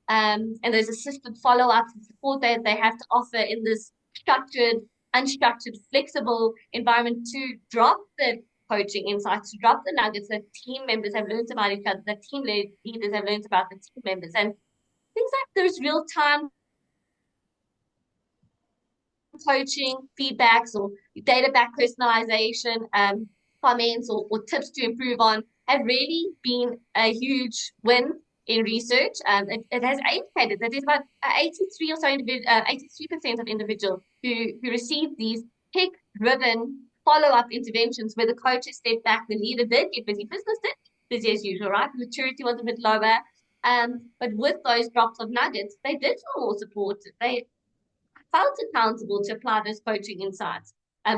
and there's assisted follow-ups and support that they have to offer in this structured, unstructured, flexible environment to drop the coaching insights, to drop the nuggets that team members have learned about each other, that team leaders have learned about the team members. And things like those real-time coaching, feedbacks or data-backed personalization, comments or tips to improve on have really been a huge win in research. It has indicated that there's about 83% of individuals who receive these tech-driven follow-up interventions where the coach has stepped back, the leader did get busy, business did busy as usual, right? Maturity was a bit lower. But with those drops of nuggets, they did feel more supported. They felt accountable to apply those coaching insights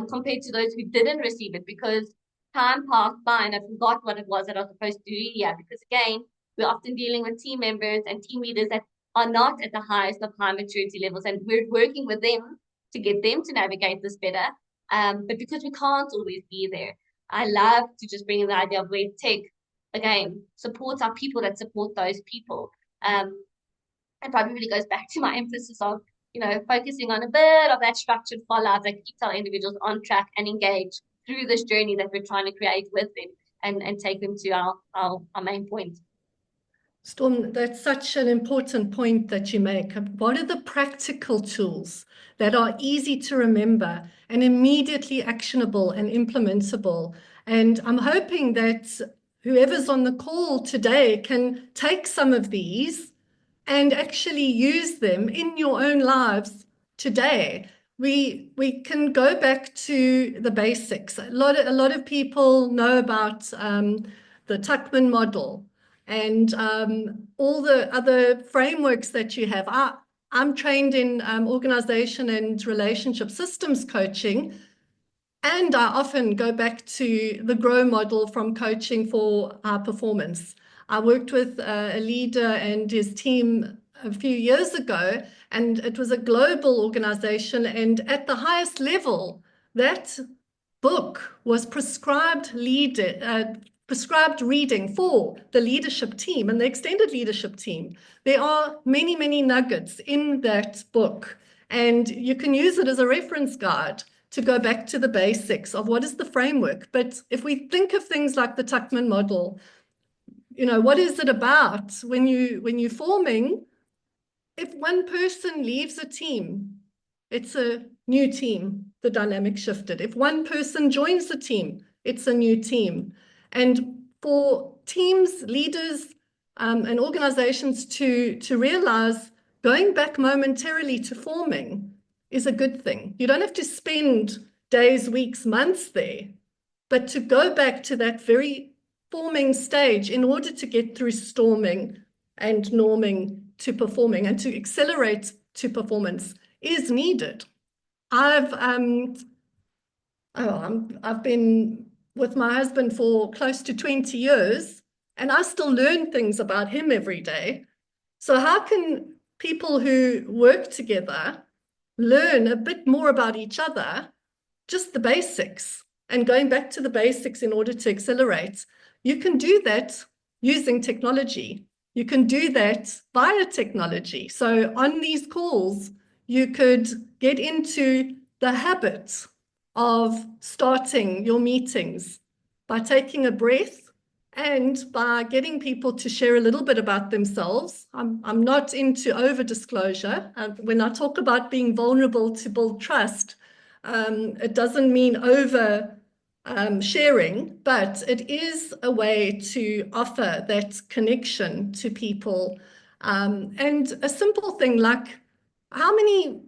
compared to those who didn't receive it, because time passed by and I forgot what it was that I was supposed to do here. Because again, we're often dealing with team members and team leaders that are not at the highest of high maturity levels, and we're working with them to get them to navigate this better. But because we can't always be there, I love to just bring in the idea of where tech, again, supports our people that support those people. And probably really goes back to my emphasis of, focusing on a bit of that structured follow-up that keeps our individuals on track and engaged through this journey that we're trying to create with them and take them to our main point. Storm, that's such an important point that you make. What are the practical tools that are easy to remember and immediately actionable and implementable? And I'm hoping that whoever's on the call today can take some of these and actually use them in your own lives today. We can go back to the basics. A lot of people know about the Tuckman model and all the other frameworks that you have. I'm trained in organization and relationship systems coaching, and I often go back to the GROW model from coaching for performance. I worked with a leader and his team a few years ago, and it was a global organization. And at the highest level, that book was prescribed reading for the leadership team and the extended leadership team. There are many, many nuggets in that book, and you can use it as a reference guide to go back to the basics of what is the framework. But if we think of things like the Tuckman model, what is it about when you're forming? If one person leaves a team, it's a new team. The dynamic shifted. If one person joins the team, it's a new team. And for teams, leaders, and organizations to realize going back momentarily to forming is a good thing. You don't have to spend days, weeks, months there, but to go back to that very forming stage in order to get through storming and norming to performing and to accelerate to performance is needed. I've been with my husband for close to 20 years, and I still learn things about him every day. So how can people who work together learn a bit more about each other, just the basics, and going back to the basics in order to accelerate? You can do that using technology. You can do that via technology. So on these calls, you could get into the habit of starting your meetings by taking a breath and by getting people to share a little bit about themselves. I'm not into over disclosure. When I talk about being vulnerable to build trust, it doesn't mean over sharing, but it is a way to offer that connection to people. And a simple thing like how many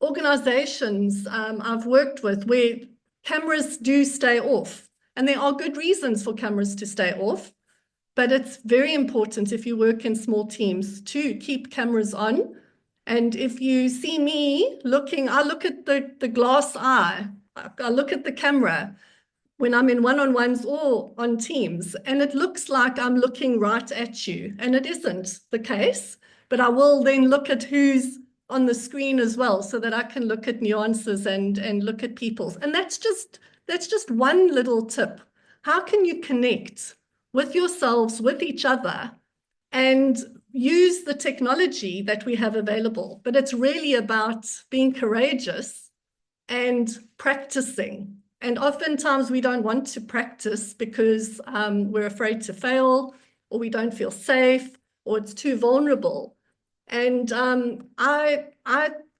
organizations I've worked with where cameras do stay off, and there are good reasons for cameras to stay off, but it's very important if you work in small teams to keep cameras on. And if you see me looking, I look at the glass eye, I look at the camera when I'm in one-on-ones or on Teams, and it looks like I'm looking right at you, and it isn't the case, but I will then look at who's on the screen as well so that I can look at nuances and look at people's. And that's just one little tip. How can you connect with yourselves, with each other, and use the technology that we have available? But it's really about being courageous and practicing. And oftentimes we don't want to practice because we're afraid to fail, or we don't feel safe, or it's too vulnerable. And I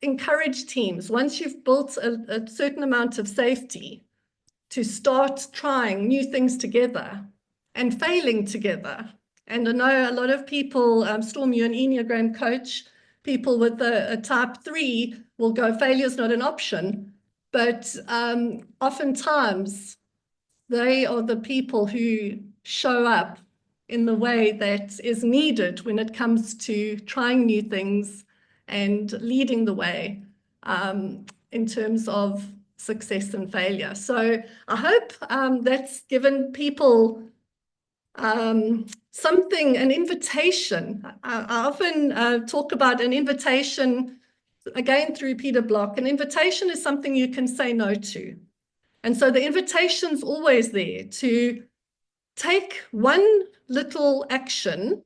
encourage teams, once you've built a certain amount of safety, to start trying new things together and failing together. And I know a lot of people, Storm, you're an Enneagram coach, people with a type 3 will go, failure's not an option. But oftentimes they are the people who show up in the way that is needed when it comes to trying new things and leading the way in terms of success and failure. So I hope that's given people something, an invitation. I often talk about an invitation, again, through Peter Block. An invitation is something you can say no to. And so the invitation's always there to take one little action,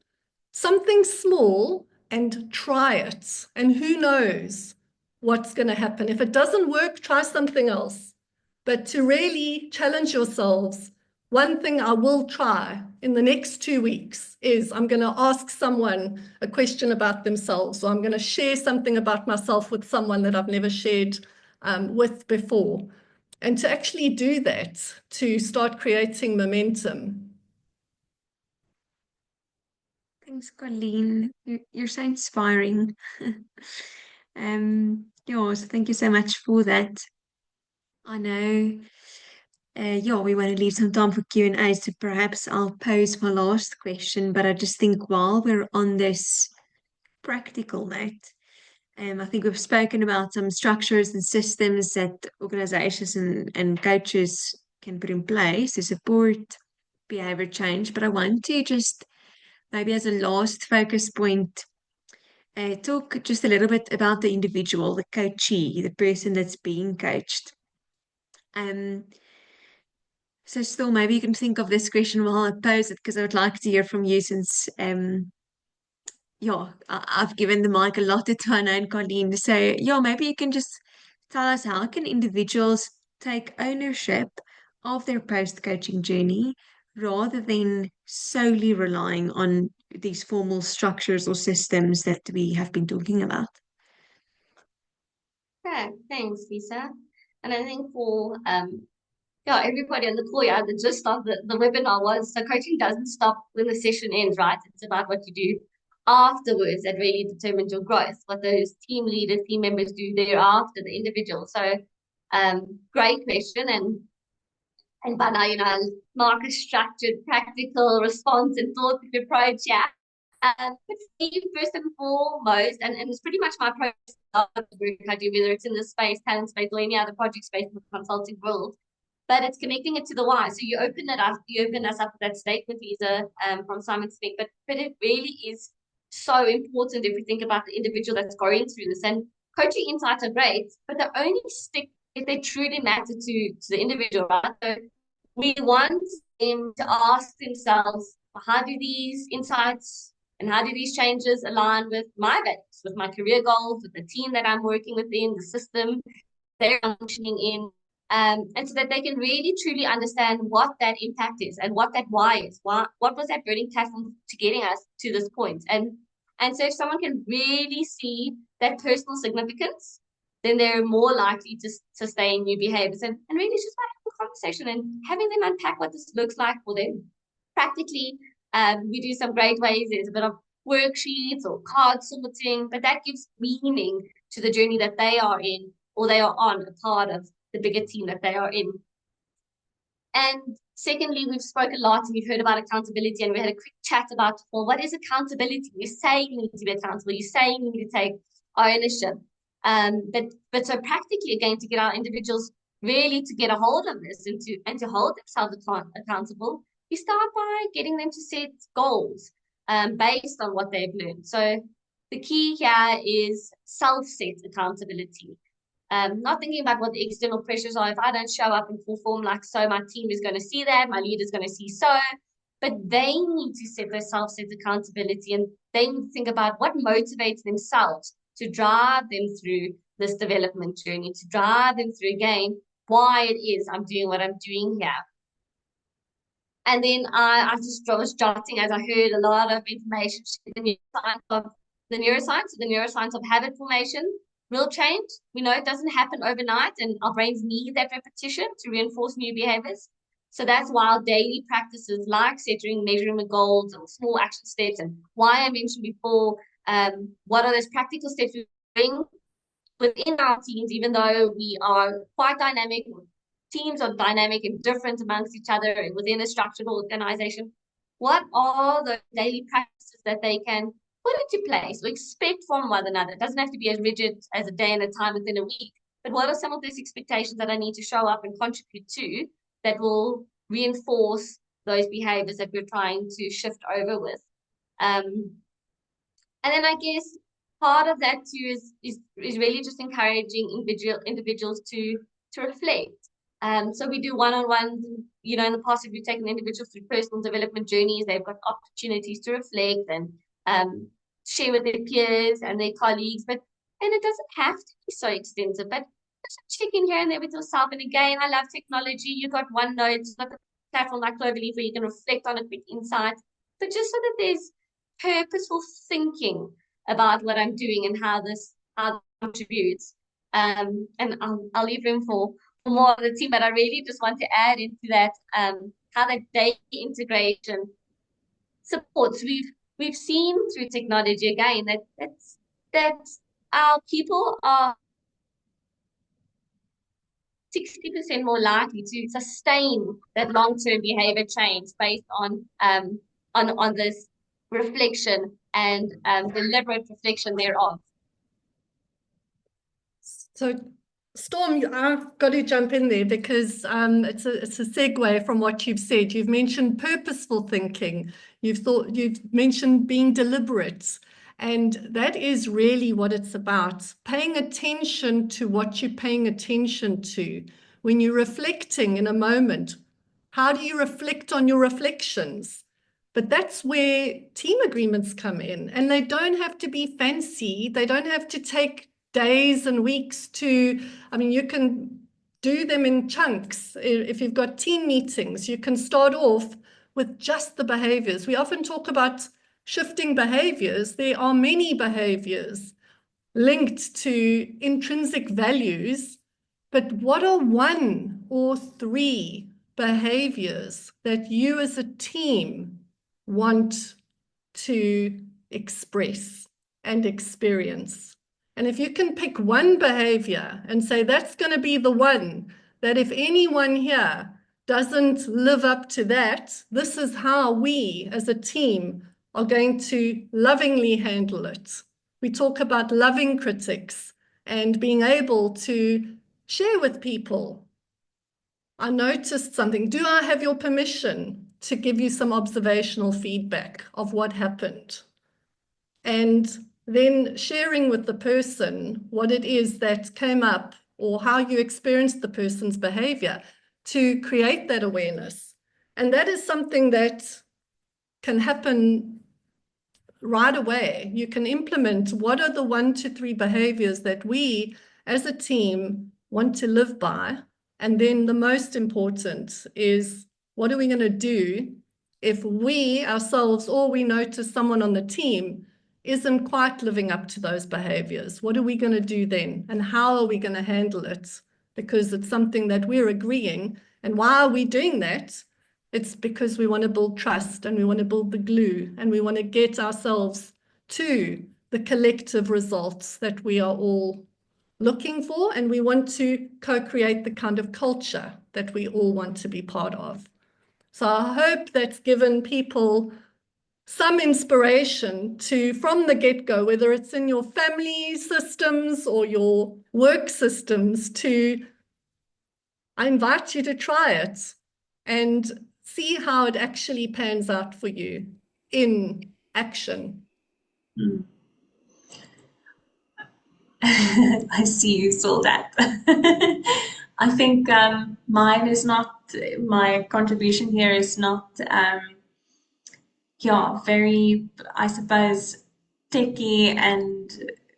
something small, and try it. And who knows what's going to happen. If it doesn't work, try something else. But to really challenge yourselves, one thing I will try in the next 2 weeks is I'm going to ask someone a question about themselves, or I'm going to share something about myself with someone that I've never shared with before. And to actually do that, to start creating momentum. Thanks, Colleen. You're so inspiring. Yeah, so thank you so much for that. I know, yeah, we want to leave some time for Q&A, so perhaps I'll pose my last question, but I just think while we're on this practical note, I think we've spoken about some structures and systems that organizations and coaches can put in place to support behavior change, but I want to just maybe as a last focus point talk just a little bit about the individual, the coachee, the person that's being coached. So still, maybe you can think of this question while I pose it, because I would like to hear from you, since yeah, I've given the mic a lot to Tana and Colleen. So yeah, maybe you can just tell us, how can individuals take ownership of their post-coaching journey rather than solely relying on these formal structures or systems that we have been talking about? Okay, thanks, Lisa. And I think for everybody on the call, the gist of the webinar was, so coaching doesn't stop when the session ends, right? It's about what you do afterwards that really determines your growth, what those team leaders, team members do thereafter, the individual. So great question. And by now, mark a structured, practical response and thought approach, but first and foremost, and it's pretty much my process of the work I do, whether it's in this space, talent space, or any other project space in the consulting world, but it's connecting it to the why. So you open us up with that statement, Lisa, from Simon Sinek, but it really is so important if we think about the individual that's going through this. And coaching insights are great, but they only stick if they truly matter to the individual, right? So we want them to ask themselves, how do these insights and how do these changes align with my values, with my career goals, with the team that I'm working within, the system they're functioning in, and so that they can really truly understand what that impact is and what that why is. What was that burning platform to getting us to this point? And so if someone can really see that personal significance, then they're more likely to sustain new behaviors. And really it's just about having a conversation and having them unpack what this looks like for them. Practically, we do some great ways. There's a bit of worksheets or card sorting, but that gives meaning to the journey that they are in, or they are on, a part of the bigger team that they are in. And secondly, we've spoken a lot and we've heard about accountability, and we had a quick chat about, well, what is accountability? You're saying you need to be accountable. You're saying you need to take ownership. But so practically, again, to get our individuals really to get a hold of this and to hold themselves accountable, you start by getting them to set goals based on what they've learned. So the key here is self-set accountability. Not thinking about what the external pressures are. If I don't show up in full form like so, my team is going to see that, my leader is going to see so, but they need to set their self-set accountability, and they need to think about what motivates themselves to drive them through this development journey, to drive them through, again, why it is I'm doing what I'm doing here. And then I just was jotting as I heard a lot of information, the neuroscience of habit formation. Real change, we know it doesn't happen overnight, and our brains need that repetition to reinforce new behaviors. So that's why our daily practices like setting measurement goals and small action steps, and why I mentioned before, what are those practical steps we bring within our teams, even though we are quite dynamic, teams are dynamic and different amongst each other within a structured organization. What are the daily practices that they can put into place or expect from one another? It doesn't have to be as rigid as a day and a time within a week, but what are some of those expectations that I need to show up and contribute to that will reinforce those behaviors that we're trying to shift over with? And then I guess part of that too is really just encouraging individuals to reflect. So we do one-on-ones, in the past, if we've taken individuals through personal development journeys, they've got opportunities to reflect and share with their peers and their colleagues, and it doesn't have to be so extensive, but just check in here and there with yourself. And again, I love technology. You've got OneNote, you've got a platform like Cloverleaf where you can reflect on a quick insight, but just so that there's purposeful thinking about what I'm doing and how this contributes. And I'll leave room for more of the team, but I really just want to add into that how that data integration supports. We've seen through technology again that our people are 60% more likely to sustain that long-term behavior change based on this reflection and deliberate reflection thereof. So, Storm, I've got to jump in there because it's a segue from what you've said. You've mentioned purposeful thinking. You've mentioned being deliberate, And that is really what it's about, paying attention to what you're paying attention to. When you're reflecting in a moment, how do you reflect on your reflections? But that's where team agreements come in, and they don't have to be fancy. They don't have to take days and weeks to, I mean, you can do them in chunks. If you've got team meetings, you can start off with just the behaviors. We often talk about shifting behaviors. There are many behaviors linked to intrinsic values, but what are 1 or 3 behaviors that you as a team want to express and experience? And if you can pick one behavior and say that's going to be the one that if anyone here doesn't live up to that, this is how we as a team are going to lovingly handle it. We talk about loving critics and being able to share with people. I noticed something. Do I have your permission to give you some observational feedback of what happened? And then sharing with the person what it is that came up or how you experienced the person's behavior to create that awareness. And that is something that can happen right away. You can implement what are the 1 to 3 behaviors that we as a team want to live by. And then the most important is, what are we going to do if we ourselves or we notice someone on the team isn't quite living up to those behaviors? What are we going to do then? And how are we going to handle it? Because it's something that we're agreeing. And why are we doing that? It's because we want to build trust and we want to build the glue and we want to get ourselves to the collective results that we are all looking for. And we want to co-create the kind of culture that we all want to be part of. So I hope that's given people some inspiration to, from the get-go, whether it's in your family systems or your work systems, I invite you to try it and see how it actually pans out for you in action. I see you saw that. I think mine is not, my contribution here is not, very, I suppose, techie and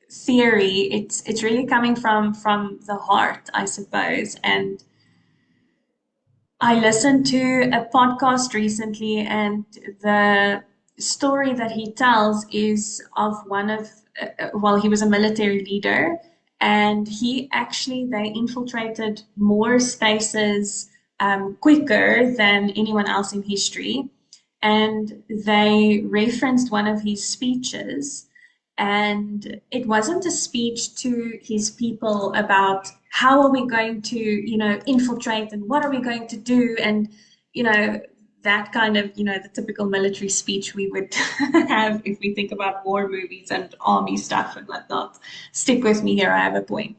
theory. It's really coming from the heart, I suppose. And I listened to a podcast recently, and the story that he tells is of one of, he was a military leader, and they infiltrated more spaces quicker than anyone else in history. And they referenced one of his speeches, and it wasn't a speech to his people about how are we going to, infiltrate and what are we going to do, and, that kind of, the typical military speech we would have if we think about war movies and army stuff and whatnot. Stick with me here, I have a point.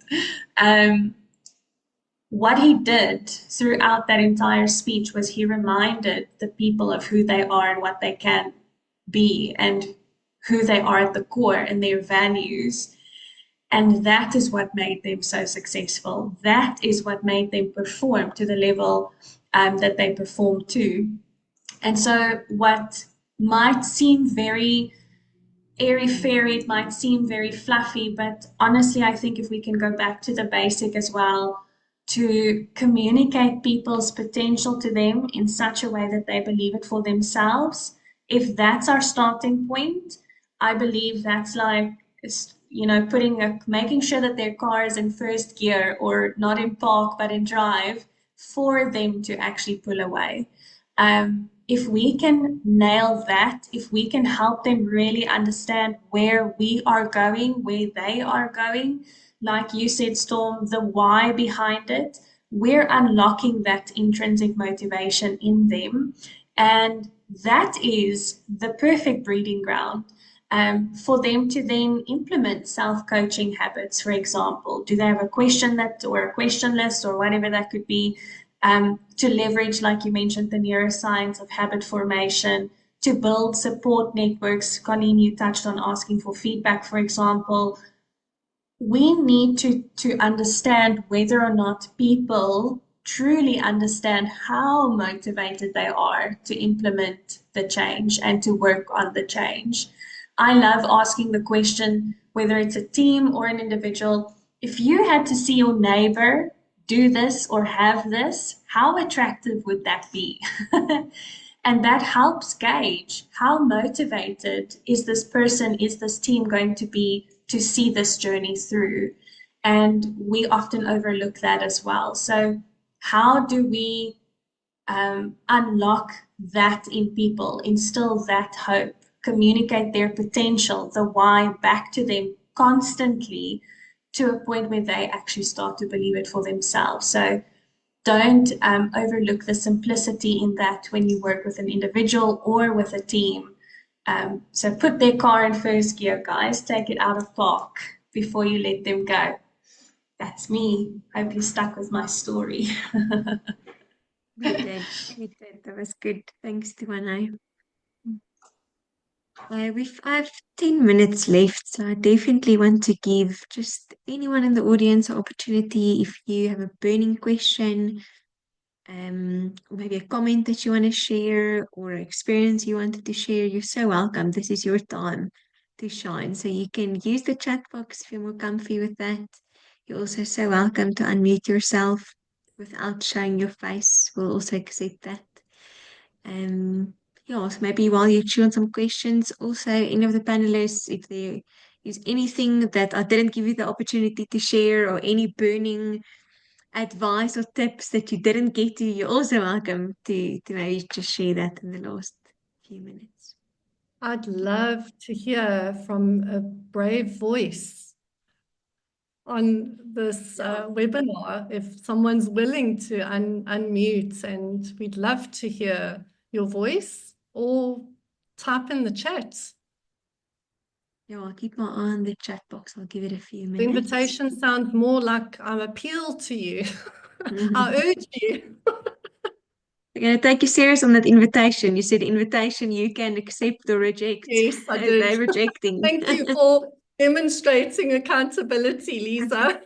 What he did throughout that entire speech was he reminded the people of who they are and what they can be and who they are at the core and their values. And that is what made them so successful. That is what made them perform to the level that they performed to. And so what might seem very airy-fairy, it might seem very fluffy, but honestly, I think if we can go back to the basic as well, to communicate people's potential to them in such a way that they believe it for themselves, if that's our starting point, I believe that's like, making sure that their car is in first gear or not in park, but in drive for them to actually pull away. If we can nail that, if we can help them really understand where we are going, where they are going, like you said, Storm, the why behind it, we're unlocking that intrinsic motivation in them. And that is the perfect breeding ground for them to then implement self-coaching habits, for example. Do they have a question or a question list or whatever that could be, to leverage, like you mentioned, the neuroscience of habit formation to build support networks. Colleen, you touched on asking for feedback, for example. We need to understand whether or not people truly understand how motivated they are to implement the change and to work on the change. I love asking the question, whether it's a team or an individual, if you had to see your neighbor do this or have this, how attractive would that be? And that helps gauge how motivated is this person, is this team going to be to see this journey through. And we often overlook that as well. So how do we unlock that in people, instill that hope, communicate their potential, the why back to them constantly to a point where they actually start to believe it for themselves. So don't overlook the simplicity in that when you work with an individual or with a team. So put their car in first gear, guys. Take it out of park before you let them go. That's me. Hope you stuck with my story. We did. That was good. Thanks, Tuana. I have 10 minutes left, so I definitely want to give just anyone in the audience an opportunity. If you have a burning question, or maybe a comment that you want to share or an experience you wanted to share, you're so welcome. This is your time to shine. So you can use the chat box if you're more comfy with that. You're also so welcome to unmute yourself without showing your face. We'll also accept that. Yeah, so maybe while you chew on some questions, also any of the panelists, if there is anything that I didn't give you the opportunity to share or any burning advice or tips that you didn't get to, you're also welcome to maybe just share that in the last few minutes. I'd love to hear from a brave voice on this webinar, if someone's willing to unmute, and we'd love to hear your voice or type in the chat. Yeah, I'll keep my eye on the chat box. I'll give it a few The minutes. invitation sounds more like I appeal to you. I urge you. I'm going to take you serious on that invitation. You said invitation, you can accept or reject. Yes, I did. They're rejecting. Thank you for demonstrating accountability, Lisa.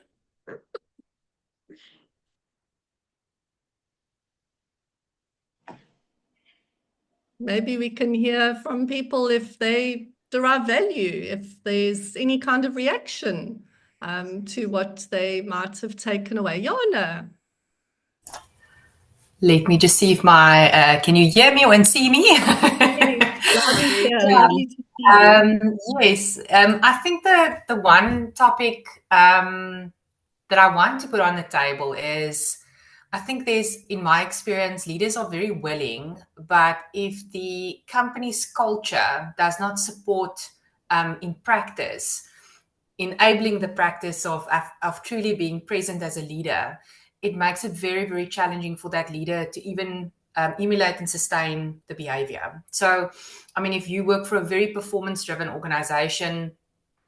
Maybe we can hear from people if they derive value, if there's any kind of reaction to what they might have taken away. Jana. Let me just see if my, can you hear me and see me? Yes, I think the one topic that I want to put on the table is, I think there's, in my experience, leaders are very willing, but if the company's culture does not support in practice, enabling the practice of truly being present as a leader, it makes it very, very challenging for that leader to even emulate and sustain the behavior. So, I mean, if you work for a very performance-driven organization,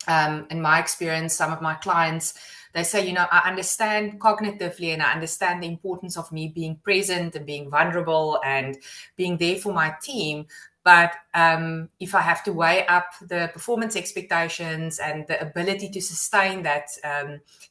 in my experience, some of my clients, they say, you know, I understand cognitively and I understand the importance of me being present and being vulnerable and being there for my team. But if I have to weigh up the performance expectations and the ability to sustain that,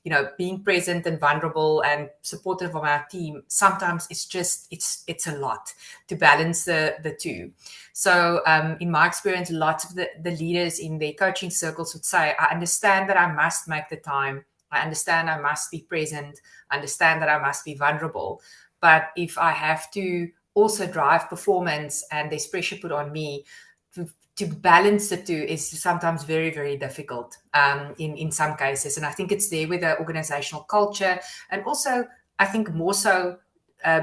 you know, being present and vulnerable and supportive of our team, sometimes it's just, it's a lot to balance the two. So in my experience, lots of the leaders in their coaching circles would say, I understand that I must make the time. I understand I must be present. I understand that I must be vulnerable. But if I have to also drive performance and there's pressure put on me, to balance the two is sometimes very, very difficult in some cases. And I think it's there with the organizational culture. And also, I think more so,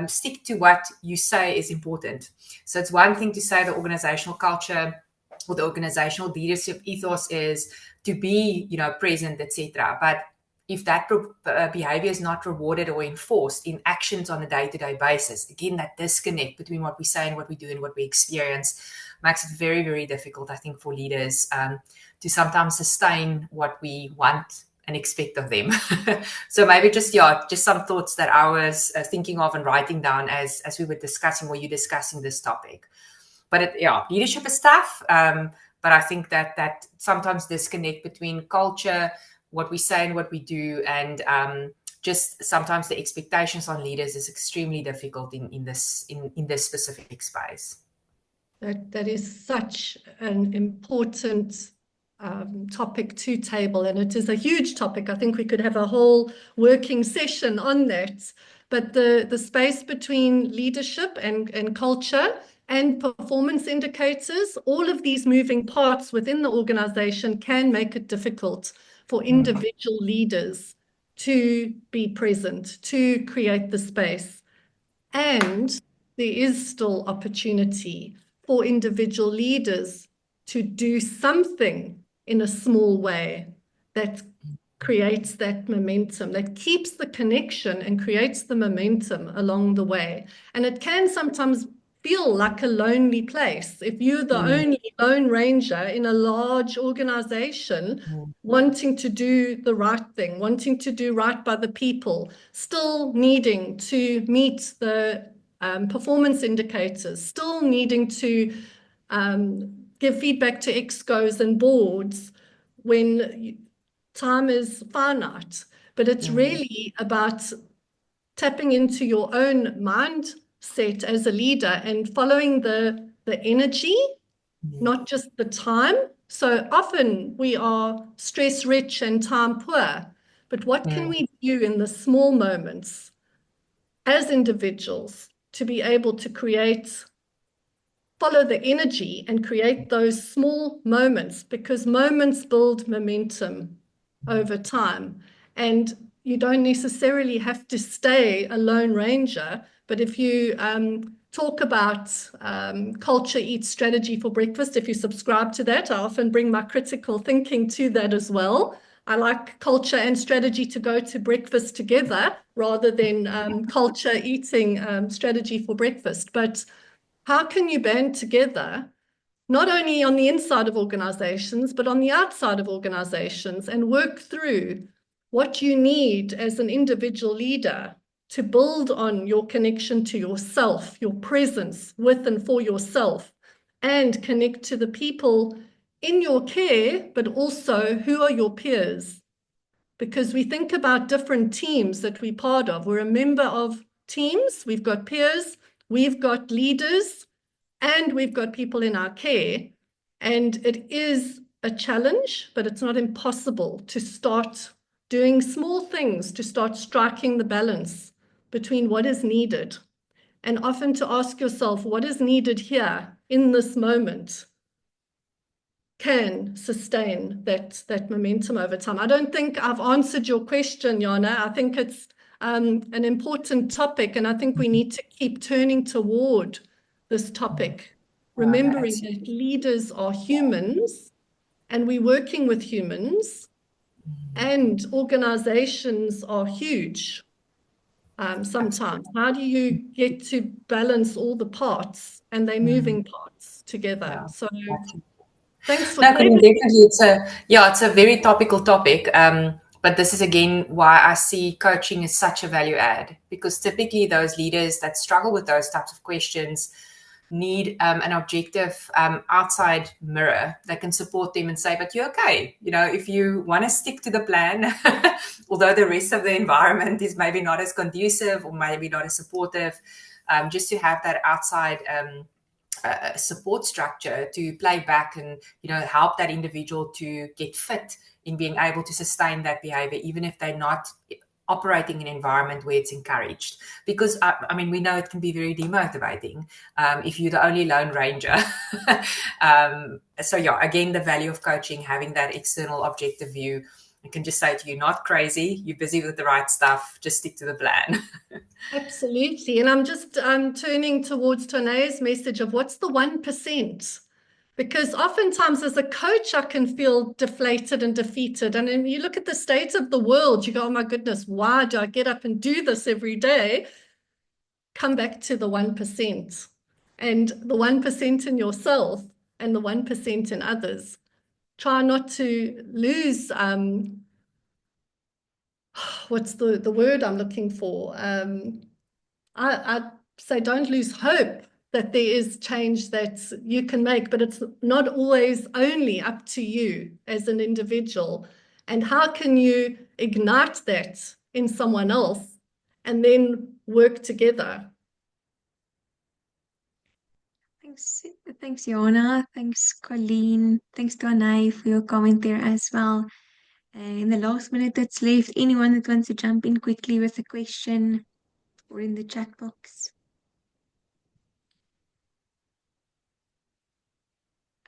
stick to what you say is important. So it's one thing to say the organizational culture or the organizational leadership ethos is to be, you know, present, etc. But if that behavior is not rewarded or enforced in actions on a day-to-day basis, again, that disconnect between what we say and what we do and what we experience makes it very, very difficult, I think, for leaders to sometimes sustain what we want and expect of them. So maybe just some thoughts that I was thinking of and writing down as we were discussing or you discussing this topic. But leadership is tough. But I think that sometimes disconnect between culture, what we say and what we do, and just sometimes the expectations on leaders is extremely difficult in this specific space. That is such an important topic to table, and it is a huge topic. I think we could have a whole working session on that. But the space between leadership and culture and performance indicators, all of these moving parts within the organization can make it difficult for individual leaders to be present, to create the space. And there is still opportunity for individual leaders to do something in a small way that creates that momentum, that keeps the connection and creates the momentum along the way. And it can sometimes feel like a lonely place. If you're the only lone ranger in a large organization, wanting to do the right thing, wanting to do right by the people, still needing to meet the performance indicators, still needing to give feedback to excos and boards when time is finite. But it's really about tapping into your own mindset as a leader and following the energy, not just the time. So often we are stress rich and time poor, but what can we do in the small moments as individuals to be able to follow the energy and create those small moments, because moments build momentum over time. And you don't necessarily have to stay a lone ranger, but if you talk about culture eats strategy for breakfast, if you subscribe to that, I often bring my critical thinking to that as well. I like culture and strategy to go to breakfast together rather than culture eating strategy for breakfast. But how can you band together, not only on the inside of organizations, but on the outside of organizations, and work through what you need as an individual leader to build on your connection to yourself, your presence with and for yourself, and connect to the people in your care, but also who are your peers? Because we think about different teams that we're part of. We're a member of teams, we've got peers, we've got leaders, and we've got people in our care. And it is a challenge, but it's not impossible to start doing small things, to start striking the balance between what is needed. And often to ask yourself, what is needed here in this moment can sustain that momentum over time. I don't think I've answered your question, Jana. I think it's an important topic, and I think we need to keep turning toward this topic, remembering that leaders are humans and we're working with humans, and organizations are huge sometimes. How do you get to balance all the parts, and they're moving parts together? So thanks for definitely it's a very topical topic. But this is again why I see coaching as such a value add, because typically those leaders that struggle with those types of questions need an objective outside mirror that can support them and say, but you're okay. If you want to stick to the plan, although the rest of the environment is maybe not as conducive or maybe not as supportive, just to have that outside support structure to play back and help that individual to get fit in being able to sustain that behavior, even if they're not operating in an environment where it's encouraged. Because we know it can be very demotivating if you're the only lone ranger. So again, the value of coaching, having that external objective view, I can just say to you, not crazy, you're busy with the right stuff, just stick to the plan. Absolutely. And I'm just turning towards Tone's message of what's the 1%? Because oftentimes as a coach, I can feel deflated and defeated. And then you look at the state of the world, you go, oh my goodness, why do I get up and do this every day? Come back to the 1%, and the 1% in yourself and the 1% in others. Try not to lose, what's the word I'm looking for? I say don't lose hope that there is change that you can make, but it's not always only up to you as an individual. And how can you ignite that in someone else and then work together? Thanks, Joanna. Thanks, Colleen. Thanks, Danae, for your comment there as well. In the last minute that's left, anyone that wants to jump in quickly with a question or in the chat box.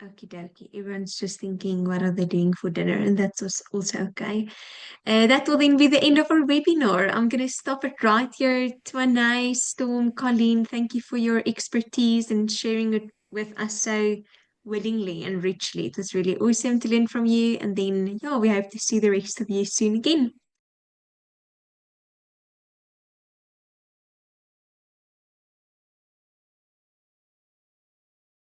Okie dokie. Everyone's just thinking, what are they doing for dinner? And that's also okay. That will then be the end of our webinar. I'm going to stop it right here. Twanay, Storm, Colleen, thank you for your expertise and sharing it with us so willingly and richly. It was really awesome to learn from you. And then, yeah, we hope to see the rest of you soon again.